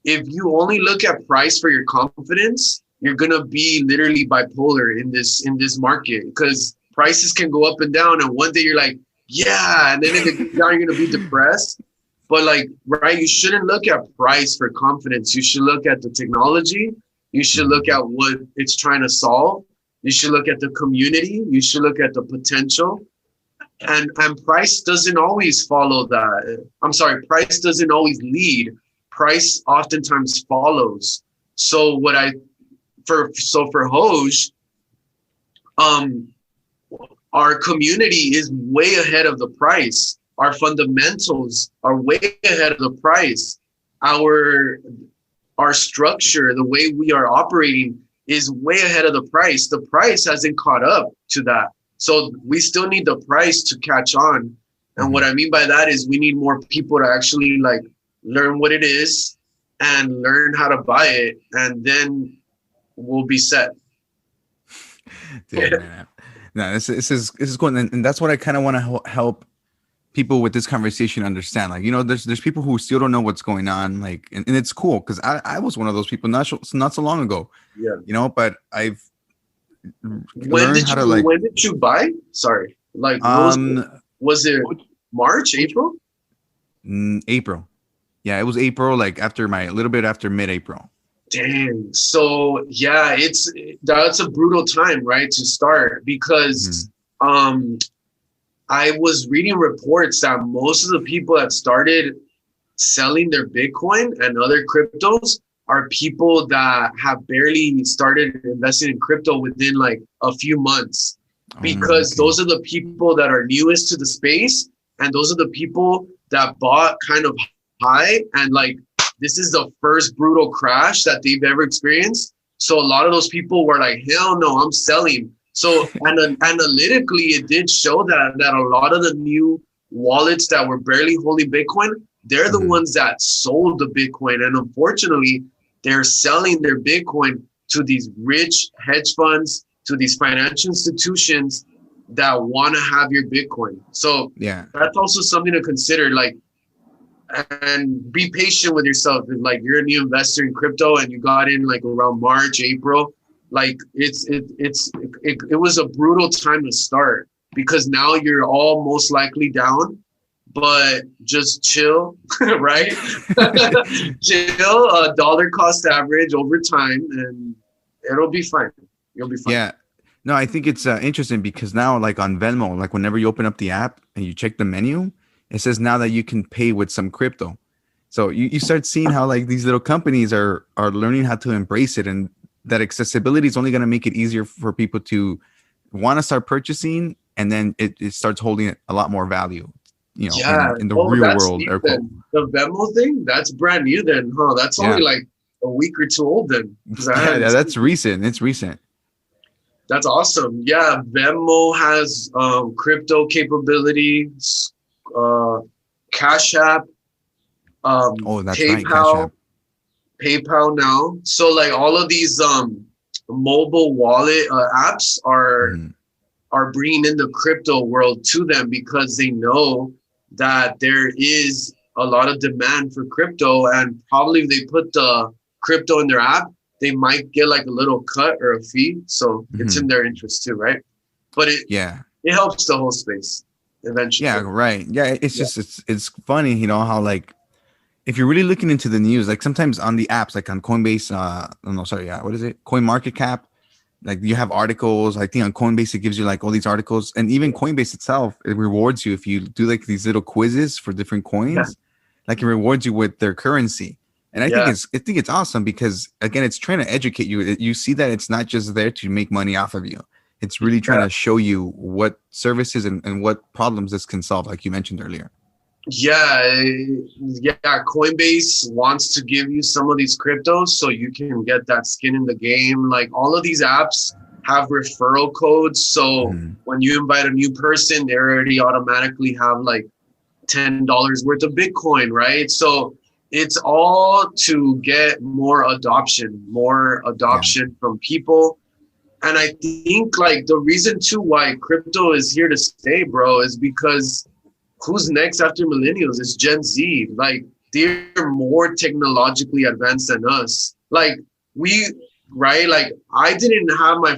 If you only look at price for your confidence, you're going to be literally bipolar in this market, because prices can go up and down. And one day you're like, yeah. And then if it goes down, you're going to be depressed. But like, right, you shouldn't look at price for confidence. You should look at the technology. You should look at what it's trying to solve. You should look at the community. You should look at the potential. And price doesn't always follow that. I'm sorry, price doesn't always lead. Price oftentimes follows. So for Hoj, our community is way ahead of the price. Our fundamentals are way ahead of the price. Our structure, the way we are operating, is way ahead of the price. The price hasn't caught up to that. So we still need the price to catch on. And what I mean by that is we need more people to actually like learn what it is and learn how to buy it, and then we'll be set. Dude, man. No, this is cool, and that's what I kind of want to help people with this conversation understand. Like, you know, there's people who still don't know what's going on, like, and it's cool because I was one of those people not so long ago. Yeah, you know, but I've learned how to like. When did you buy? Sorry, like, was it March, April? April. Yeah, it was April, like a little bit after mid-April. Dang. So yeah, that's a brutal time, right, to start, because I was reading reports that most of the people that started selling their Bitcoin and other cryptos are people that have barely started investing in crypto within like a few months, because those are the people that are newest to the space, and those are the people that bought kind of high, and like this is the first brutal crash that they've ever experienced. So a lot of those people were like, hell no, I'm selling. So analytically, it did show that a lot of the new wallets that were barely holding Bitcoin, they're the ones that sold the Bitcoin. And unfortunately, they're selling their Bitcoin to these rich hedge funds, to these financial institutions that want to have your Bitcoin. So yeah, that's also something to consider. Like, and be patient with yourself. If like you're a new investor in crypto and you got in like around March, April, like it was a brutal time to start, because now you're all most likely down, but just chill, right? Chill, dollar cost average over time, and it'll be fine. You'll be fine. Yeah. No, I think it's interesting because now, like on Venmo, like whenever you open up the app and you check the menu, it says now that you can pay with some crypto. So you start seeing how like these little companies are learning how to embrace it, and that accessibility is only going to make it easier for people to want to start purchasing, and then it starts holding a lot more value, you know, in the real world. The Venmo thing, that's brand new then, huh? That's only like a week or two old then. Yeah, that's recent. It's recent. That's awesome. Yeah, Venmo has crypto capabilities. Cash App, that's PayPal, right, Cash App. PayPal now. So like all of these mobile wallet apps are bringing in the crypto world to them, because they know that there is a lot of demand for crypto, and probably if they put the crypto in their app, they might get like a little cut or a fee. So it's in their interest too, right? But it helps the whole space eventually. Yeah, right. Yeah, it's just it's funny, you know, how like if you're really looking into the news, like sometimes on the apps, like on Coinbase, what is it? CoinMarketCap, like you have articles. I think on Coinbase it gives you like all these articles, and even Coinbase itself, it rewards you if you do like these little quizzes for different coins. Like it rewards you with their currency. And I think it's awesome, because again, it's trying to educate you. You see that it's not just there to make money off of you. It's really trying to show you what services and what problems this can solve, like you mentioned earlier. Yeah, Coinbase wants to give you some of these cryptos so you can get that skin in the game. Like all of these apps have referral codes. So when you invite a new person, they already automatically have like $10 worth of Bitcoin, right? So it's all to get more adoption from people. And I think like the reason too why crypto is here to stay, bro, is because who's next after millennials? It's Gen Z. Like they're more technologically advanced than us. Like right? Like I didn't have my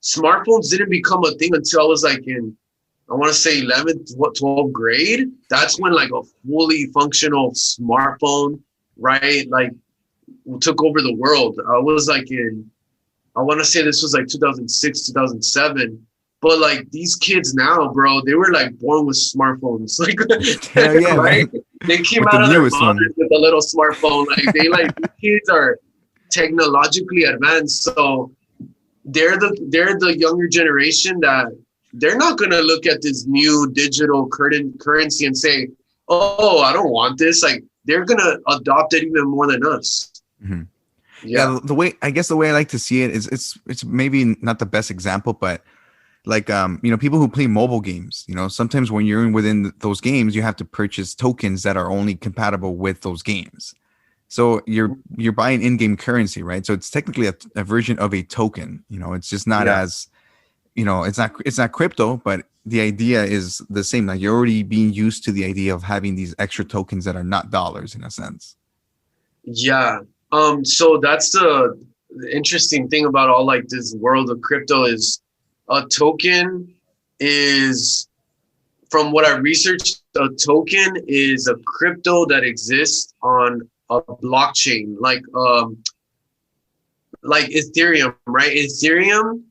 smartphones didn't become a thing until I was like in, I want to say 11th, 12th grade. That's when like a fully functional smartphone, right? Like took over the world. I was like I want to say this was like 2006, 2007. But like these kids now, bro, they were like born with smartphones. Like, yeah, right? Man. They came With out the of their newest one. mothers with a little smartphone. Like these kids are technologically advanced. So they're the younger generation that they're not gonna look at this new digital currency and say, "Oh, I don't want this." Like they're gonna adopt it even more than us. Mm-hmm. Yeah. The way I like to see it is it's maybe not the best example, but like people who play mobile games, sometimes when you're within those games, you have to purchase tokens that are only compatible with those games. So you're buying in-game currency, right? So it's technically a version of a token. It's just not as it's not crypto, but the idea is the same. Like you're already being used to the idea of having these extra tokens that are not dollars in a sense. Yeah. So that's the interesting thing about all like this world of crypto is a token is, from what I researched, a token is a crypto that exists on a blockchain, like Ethereum, right? Ethereum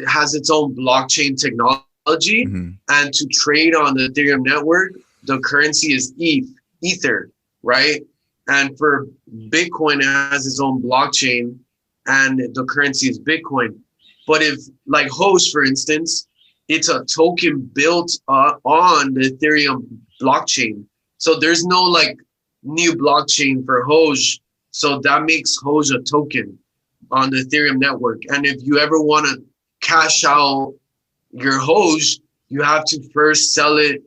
has its own blockchain technology, and to trade on the Ethereum network, the currency is Ether, right? And for Bitcoin, it has its own blockchain, and the currency is Bitcoin. But if, like Hosh, for instance, it's a token built on the Ethereum blockchain. So there's no like new blockchain for Hosh. So that makes Hosh a token on the Ethereum network. And if you ever want to cash out your Hosh, you have to first sell it,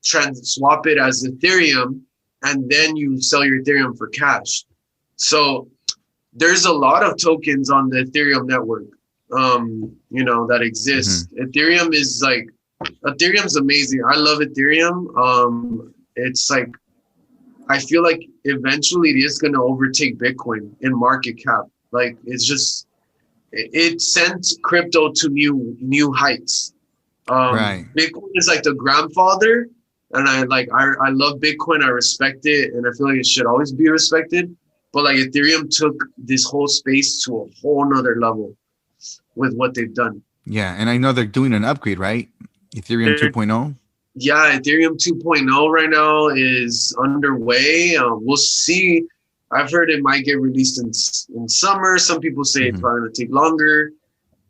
swap it as Ethereum, and then you sell your Ethereum for cash. So there's a lot of tokens on the Ethereum network, that exist. Ethereum's amazing. I love Ethereum. It's like, I feel like eventually it is going to overtake Bitcoin in market cap. Like it's just, it sent crypto to new heights. Right. Bitcoin is like the grandfather, and I love Bitcoin. I respect it, and I feel like it should always be respected. But like Ethereum took this whole space to a whole nother level with what they've done. Yeah, and I know they're doing an upgrade, right? Ethereum 2.0. Yeah, Ethereum 2.0 right now is underway. We'll see. I've heard it might get released in summer. Some people say it's probably going to take longer.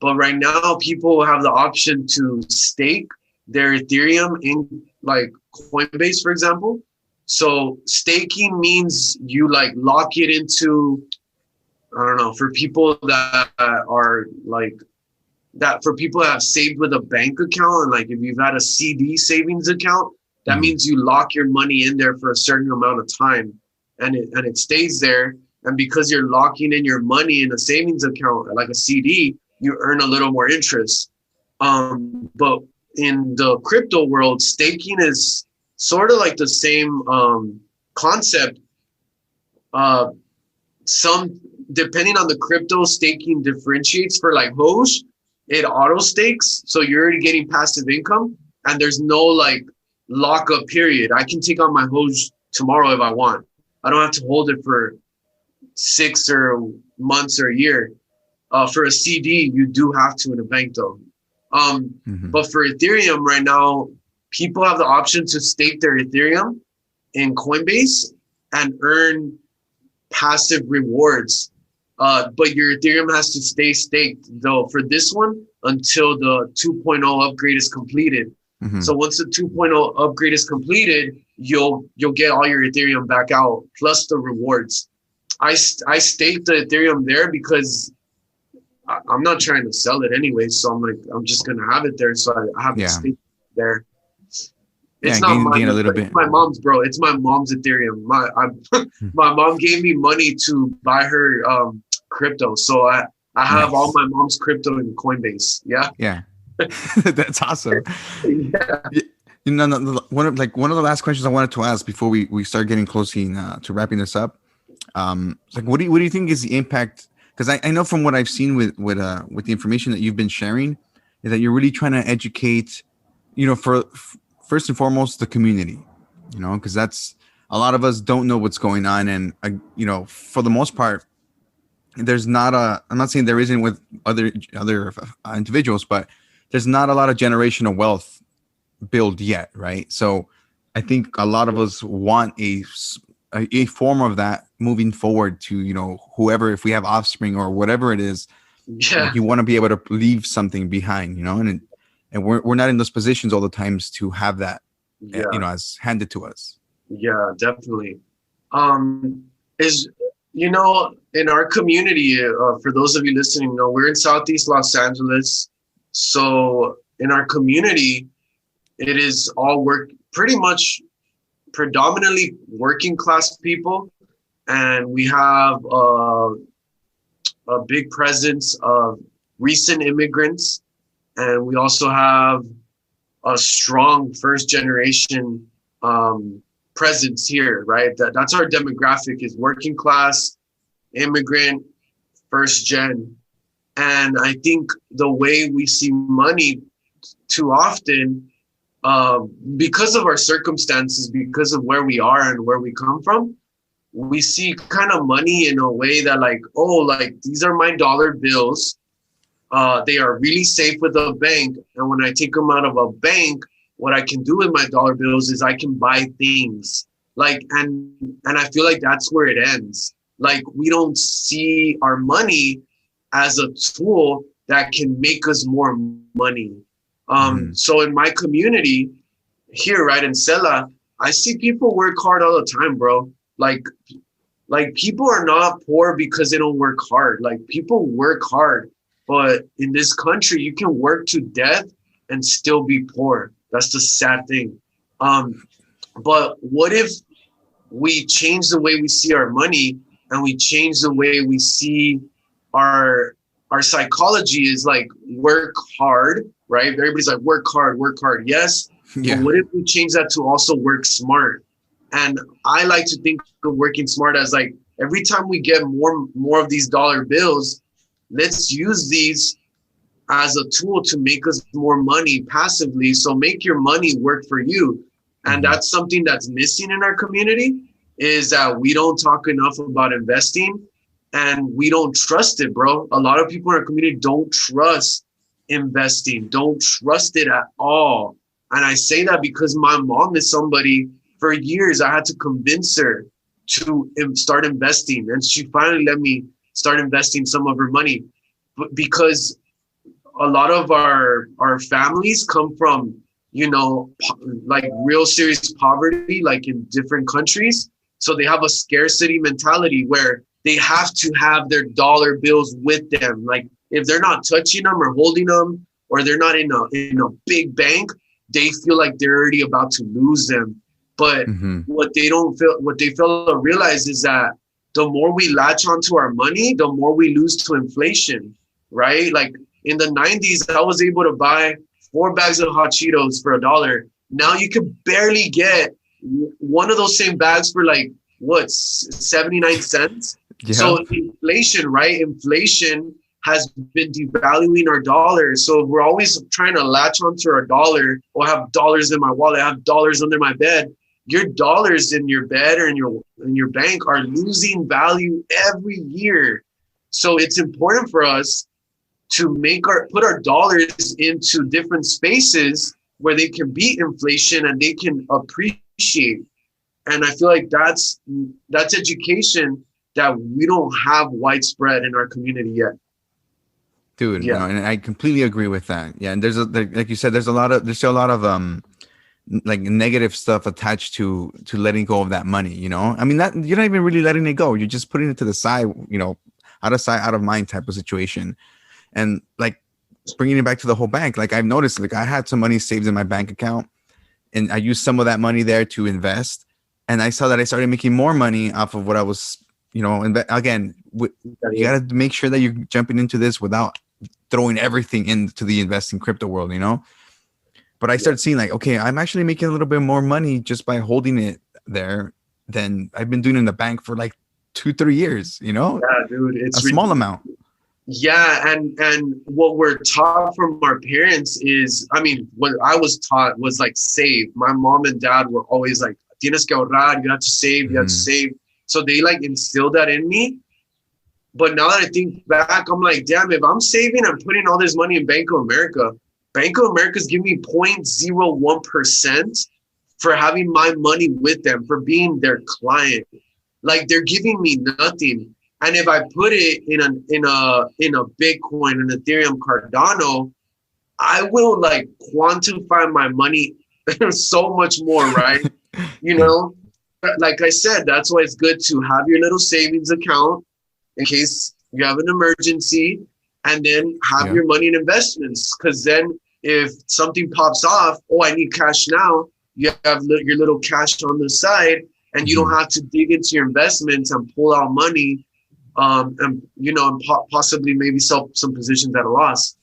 But right now, people have the option to stake their Ethereum in like Coinbase, for example. So staking means you like lock it into, I don't know, for people that are like, that for people that have saved with a bank account, and like if you've had a CD savings account, that means you lock your money in there for a certain amount of time, and it stays there. And because you're locking in your money in a savings account, like a CD, you earn a little more interest. But in the crypto world, staking is sort of like the same concept. Depending on the crypto, staking differentiates. For like Hosh, it auto stakes, so you're already getting passive income, and there's no like lockup period. I can take out my Hosh tomorrow if I want. I don't have to hold it for 6 or months or a year. For a CD, you do have to in a bank though. But for Ethereum right now, people have the option to stake their Ethereum in Coinbase and earn passive rewards. But your Ethereum has to stay staked though for this one until the 2.0 upgrade is completed. Mm-hmm. So once the 2.0 upgrade is completed, you'll get all your Ethereum back out plus the rewards. I staked the Ethereum there because I'm not trying to sell it anyway. So I'm like, I'm just gonna have it there. So I have it staked there. It's not mine. Gain a little bit. It's my mom's, bro. It's my mom's Ethereum. My mom gave me money to buy her crypto. So I have all my mom's crypto in Coinbase. Yeah. Yeah. That's awesome. Yeah. You know, one of the last questions I wanted to ask before we start getting close to wrapping this up. Like, what do you think is the impact? Because I know from what I've seen with the information that you've been sharing, is that you're really trying to educate, you know, for first and foremost the community, you know, because that's a lot of us don't know what's going on, and you know, for the most part, there's not I'm not saying there isn't with other individuals, but there's not a lot of generational wealth built yet, right? So I think a lot of us want a form of that moving forward to, you know, whoever, if we have offspring or whatever it is, like, you want to be able to leave something behind, you know, and we're not in those positions all the times to have that, you know, as handed to us. Yeah, definitely. You know, in our community, for those of you listening, you know, we're in Southeast Los Angeles. So in our community, it is all pretty much predominantly working class people. And we have a big presence of recent immigrants. And we also have a strong first generation presence here, right? That's our demographic, is working class, immigrant, first gen. And I think the way we see money too often, because of our circumstances, because of where we are and where we come from, we see kind of money in a way that like, oh, like these are my dollar bills. They are really safe with a bank. And when I take them out of a bank, what I can do with my dollar bills is I can buy things. Like, and I feel like that's where it ends. Like, we don't see our money as a tool that can make us more money. So in my community here, right, in Sela, I see people work hard all the time, bro. Like people are not poor because they don't work hard. Like, people work hard, but in this country, you can work to death and still be poor. That's the sad thing. But what if we change the way we see our money, and we change the way we see our psychology is like work hard, right? Everybody's like work hard. Yes. Yeah. But what if we change that to also work smart? And I like to think of working smart as like, every time we get more of these dollar bills, let's use these as a tool to make us more money passively. So make your money work for you. And that's something that's missing in our community, is that we don't talk enough about investing, and we don't trust it, bro. A lot of people in our community don't trust investing, don't trust it at all. And I say that because my mom is somebody, for years, I had to convince her to start investing. And she finally let me start investing some of her money. But because a lot of our families come from, you know, like real serious poverty, like in different countries. So they have a scarcity mentality where they have to have their dollar bills with them. Like, if they're not touching them or holding them, or they're not in a big bank, they feel like they're already about to lose them. But what they fail to realize is that the more we latch onto our money, the more we lose to inflation, right? Like in the 90s, I was able to buy 4 bags of hot Cheetos for $1. Now you can barely get one of those same bags for like, what, 79 cents? Yeah. So inflation, right? Inflation has been devaluing our dollar. So we're always trying to latch onto our dollar, or have dollars in my wallet, have dollars under my bed. Your dollars in your bed or in your bank are losing value every year. So it's important for us to put our dollars into different spaces where they can beat inflation and they can appreciate. And I feel like that's education that we don't have widespread in our community yet. dude. You know, and I completely agree with that. Yeah, and like you said, there's still a lot of like negative stuff attached to letting go of that money. You know, I mean, that you're not even really letting it go. You're just putting it to the side. You know, out of sight, out of mind type of situation. And like bringing it back to the whole bank, like I've noticed, like I had some money saved in my bank account, and I used some of that money there to invest. And I saw that I started making more money off of what I was, you know. And again, you got to make sure that you're jumping into this without throwing everything into the investing crypto world, you know. But I started seeing like, okay, I'm actually making a little bit more money just by holding it there than I've been doing in the bank for like 2-3 years, you know. Yeah, dude, it's a small amount. Yeah, and what we're taught from our parents is, I mean, what I was taught was like save. My mom and dad were always like, tienes que ahorrar, you have to save, you have to save. So they like instilled that in me. But now that I think back, I'm like, damn, if I'm saving, I'm putting all this money in Bank of America. Bank of America's giving me 0.01% for having my money with them, for being their client. Like they're giving me nothing. And if I put it in a Bitcoin, an Ethereum, Cardano, I will like quantify my money so much more, right? You know, like I said, that's why it's good to have your little savings account in case you have an emergency, and then have your money in investments. Because then if something pops off, oh, I need cash now, you have your little cash on the side, and you don't have to dig into your investments and pull out money. And you know, and possibly maybe sell some positions at a loss.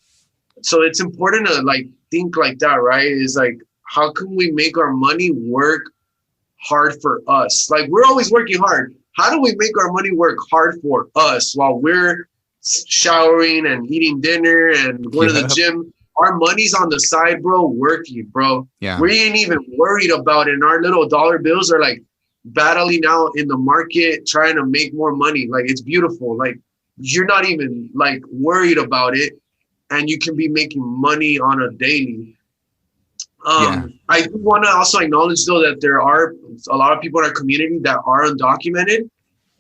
So it's important to like think like that, right? Is like, how can we make our money work hard for us? Like we're always working hard. How do we make our money work hard for us while we're showering and eating dinner and going to the gym? Our money's on the side, bro, working, bro. Yeah. We ain't even worried about it. And our little dollar bills are like battling out in the market, trying to make more money. Like it's beautiful. Like you're not even like worried about it, and you can be making money on a daily. I do want to also acknowledge though that there are a lot of people in our community that are undocumented,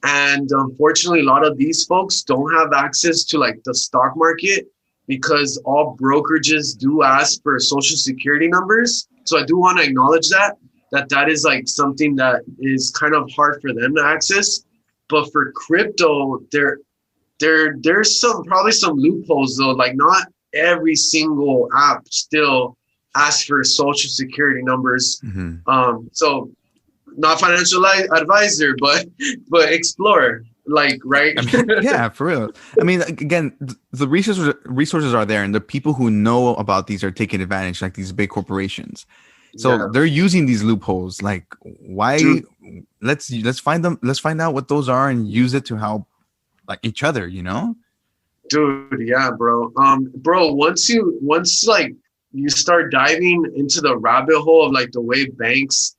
and unfortunately a lot of these folks don't have access to like the stock market, because all brokerages do ask for social security numbers. So I do want to acknowledge that is like something that is kind of hard for them to access. But for crypto, there's probably some loopholes though. Like not every single app still asks for social security numbers. So not financial advisor, but explorer, like, right? I mean, yeah, for real. I mean, again, the resources are there, and the people who know about these are taking advantage, like these big corporations. So they're using these loopholes. Like, why? Dude. Let's find them. Let's find out what those are and use it to help like each other. You know, dude. Yeah, bro. Bro, once like you start diving into the rabbit hole of like the way banks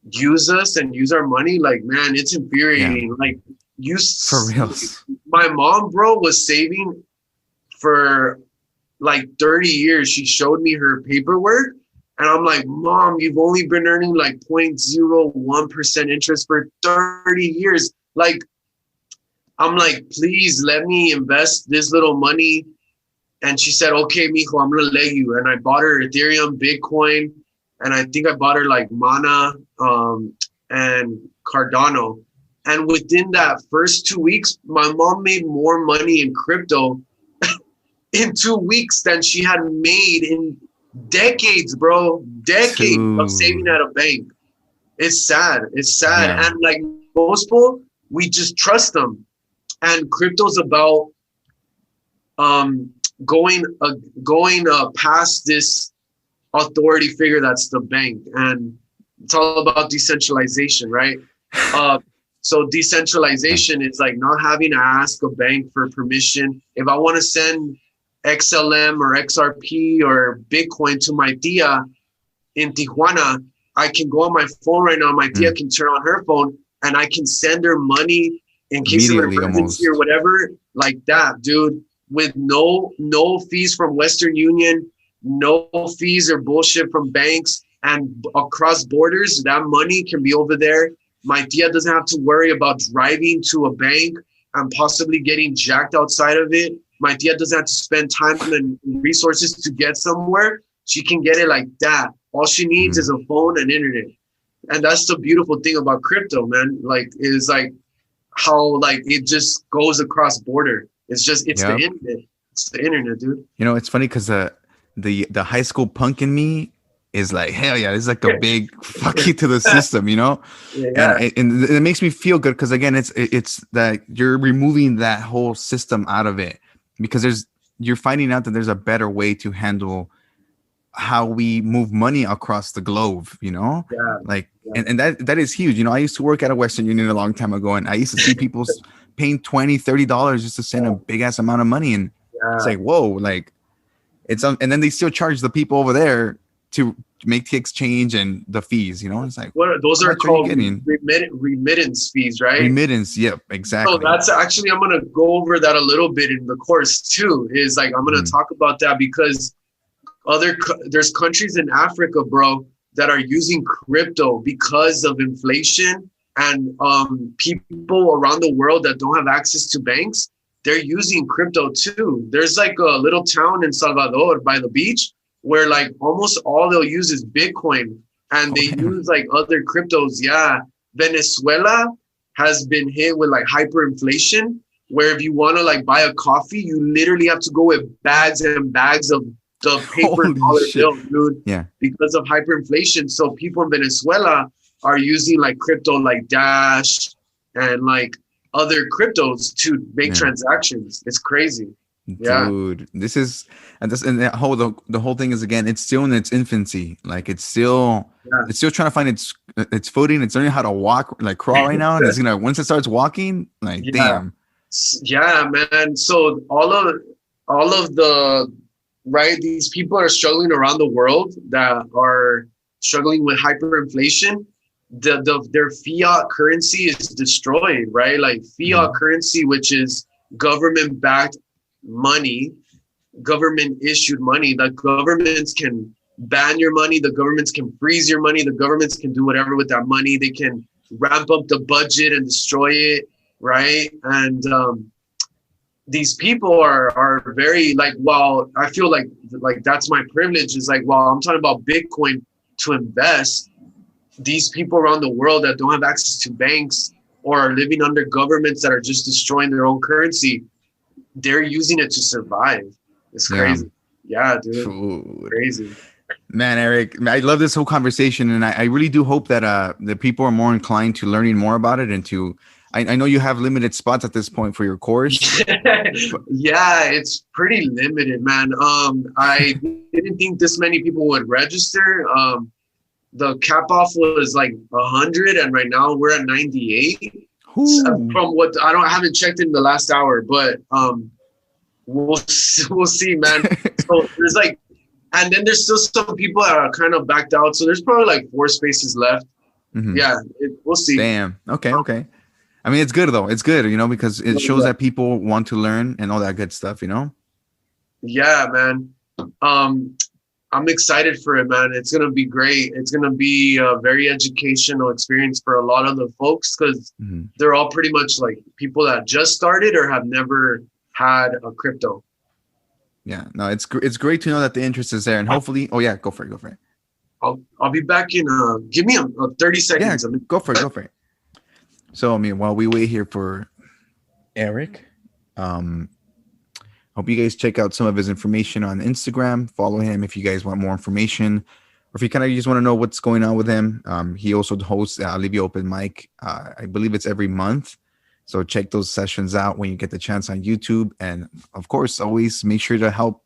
use us and use our money, like, man, it's infuriating. Yeah. Like for real. My mom, bro, was saving for like 30 years. She showed me her paperwork. And I'm like, Mom, you've only been earning like 0.01% interest for 30 years. Like, I'm like, please let me invest this little money. And she said, okay, mijo, I'm going to let you. And I bought her Ethereum, Bitcoin, and I think I bought her like Mana and Cardano. And within that first 2 weeks, my mom made more money in crypto in 2 weeks than she had made in decades, bro. Decades of saving at a bank. It's sad. It's sad. Yeah. And like most people, we just trust them. And crypto's about going past this authority figure that's the bank. And it's all about decentralization, right? So decentralization is like not having to ask a bank for permission. If I want to send XLM or XRP or Bitcoin to my tia in Tijuana, I can go on my phone right now. My tia can turn on her phone and I can send her money in case of an emergency or whatever, like that, dude, with no fees from Western Union, no fees or bullshit from banks, and across borders, that money can be over there. My tia doesn't have to worry about driving to a bank and possibly getting jacked outside of it my tia doesn't have to spend time and resources to get somewhere. She can get it like that. All she needs is a phone and internet. And that's the beautiful thing about crypto, man. Like, is like how like it just goes across border. It's the internet. It's the internet, dude. You know, it's funny because the high school punk in me is like, hell yeah, it's like a big fuck you to the system, you know? Yeah. And it makes me feel good because again, it's that you're removing that whole system out of it because you're finding out that there's a better way to handle how we move money across the globe, you know? Yeah. Like, and that is huge. You know, I used to work at a Western Union a long time ago, and I used to see people paying $20, $30 just to send a big ass amount of money. And it's like, whoa, like and then they still charge the people over there to make the exchange and the fees, you know? It's like, those are called remittance fees, right? Remittance, yep, exactly. So that's actually, I'm going to go over that a little bit in the course too, is like, I'm going to talk about that because there's countries in Africa, bro, that are using crypto because of inflation, and people around the world that don't have access to banks, they're using crypto too. There's like a little town in Salvador by the beach where like almost all they'll use is Bitcoin, and they use like other cryptos. Yeah. Venezuela has been hit with like hyperinflation, where if you want to like buy a coffee, you literally have to go with bags and bags of the paper dollar bill, dude. Yeah. Because of hyperinflation. So people in Venezuela are using like crypto like Dash and like other cryptos to make transactions. It's crazy. Dude, this is the whole thing is, again, it's still in its infancy. Like it's still trying to find its footing. It's learning how to walk, like crawl right now. And it's gonna, once it starts walking, like damn. Yeah, man. So all of the right, these people are struggling around the world that are struggling with hyperinflation. Their fiat currency is destroyed, right? Like fiat currency, which is government-backed money, government-issued money. The governments can ban your money. The governments can freeze your money. The governments can do whatever with that money. They can ramp up the budget and destroy it, right? And these people are very like, well, I feel like that's my privilege. Is like, well, I'm talking about Bitcoin to invest. These people around the world that don't have access to banks or are living under governments that are just destroying their own currency, they're using it to survive. It's crazy. Yeah, dude. Ooh. Crazy. Man, Eric, I love this whole conversation, and I really do hope that the people are more inclined to learning more about it and to. I know you have limited spots at this point for your course. Yeah, it's pretty limited, man. I didn't think this many people would register. The cap off was like 100, and right now we're at 98. From what I haven't checked in the last hour, but we'll see, man. So there's like, and then there's still some people that are kind of backed out. So there's probably like 4 spaces left. Mm-hmm. Yeah, we'll see. Damn. Okay. I mean, it's good though. It's good, you know, because it shows that people want to learn and all that good stuff, you know? Yeah, man. I'm excited for it, man. It's going to be great. It's going to be a very educational experience for a lot of the folks because they're all pretty much like people that just started or have never had a crypto. Yeah, no, it's great to know that the interest is there, and hopefully, go for it. I'll be back in, give me a 30 seconds. Yeah, go for it. So, I mean, while we wait here for Eric, hope you guys check out some of his information on Instagram. Follow him if you guys want more information, or if you kind of just want to know what's going on with him. He also hosts Alivio Open Mic. I believe it's every month. So check those sessions out when you get the chance on YouTube. And of course, always make sure to help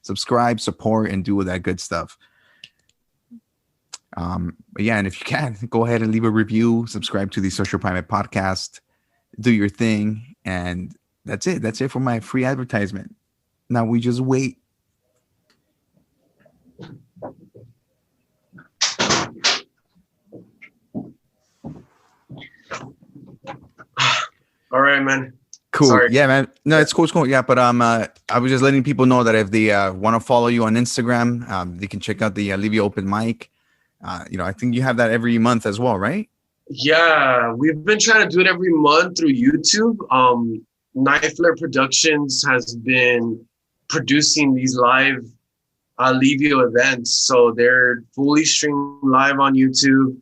subscribe, support, and do all that good stuff. But yeah, and if you can, go ahead and leave a review, subscribe to the Social Primate Podcast, do your thing, and that's it. That's it for my free advertisement. Now we just wait. All right, man. Cool. Sorry. Yeah, man. No, it's cool. Yeah, but I was just letting people know that if they want to follow you on Instagram, they can check out the Alivio Open Mic. I think you have that every month as well, right? Yeah, we've been trying to do it every month through YouTube. Nightflare Productions has been producing these live Alivio events. So they're fully streamed live on YouTube.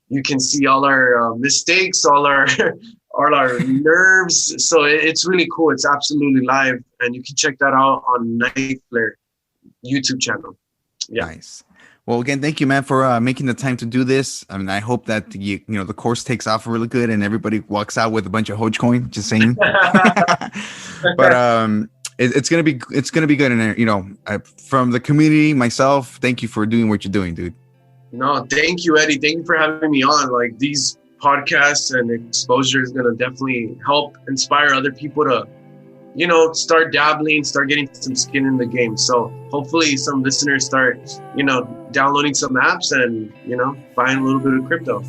You can see all our mistakes, all our all our nerves. So it's really cool. It's absolutely live, and you can check that out on Nightflare YouTube channel. Yeah. Nice. Well, again, thank you, man, for making the time to do this. I mean, I hope that the course takes off really good and everybody walks out with a bunch of Dogecoin. Just saying. But it's gonna be good. And from the community, myself, thank you for doing what you're doing, dude. No, thank you, Eddie. Thank you for having me on. Like, these podcasts and exposure is gonna definitely help inspire other people to, start dabbling, start getting some skin in the game. So hopefully some listeners start, downloading some apps and, buying a little bit of crypto.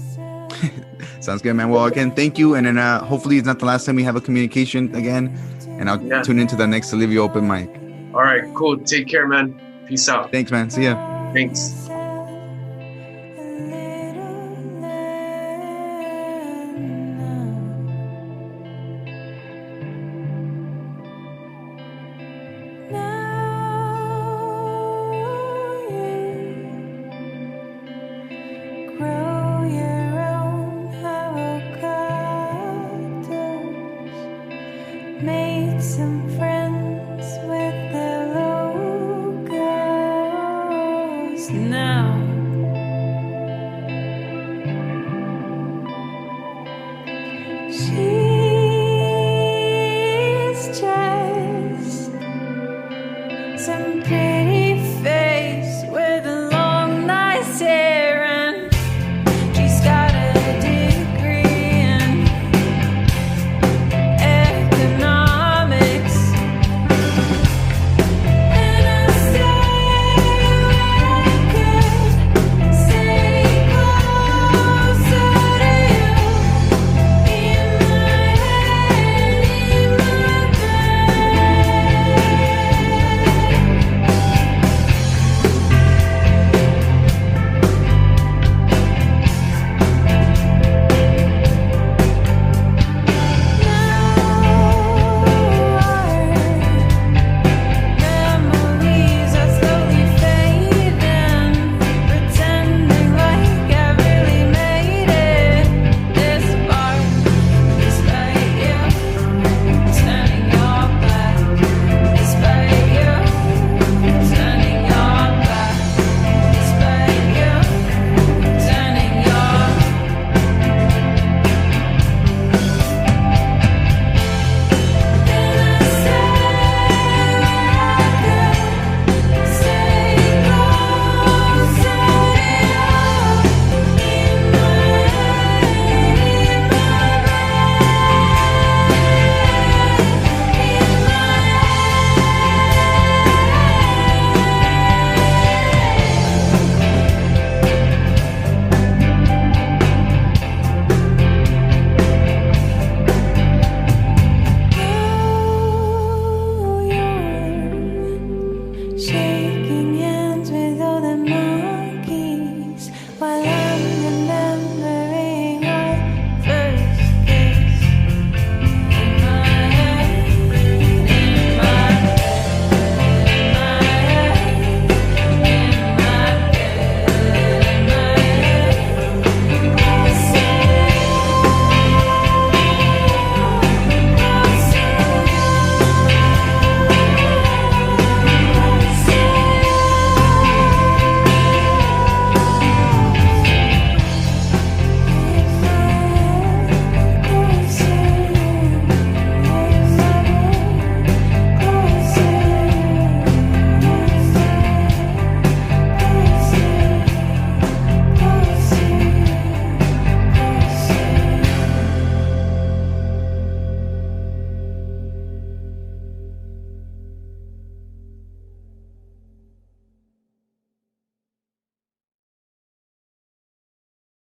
Sounds good, man. Well, again, thank you. And then hopefully it's not the last time we have a communication again. And I'll tune into the next Alivio Open Mic. All right, cool. Take care, man. Peace out. Thanks, man. See ya. Thanks. Made some friends with the locals now. She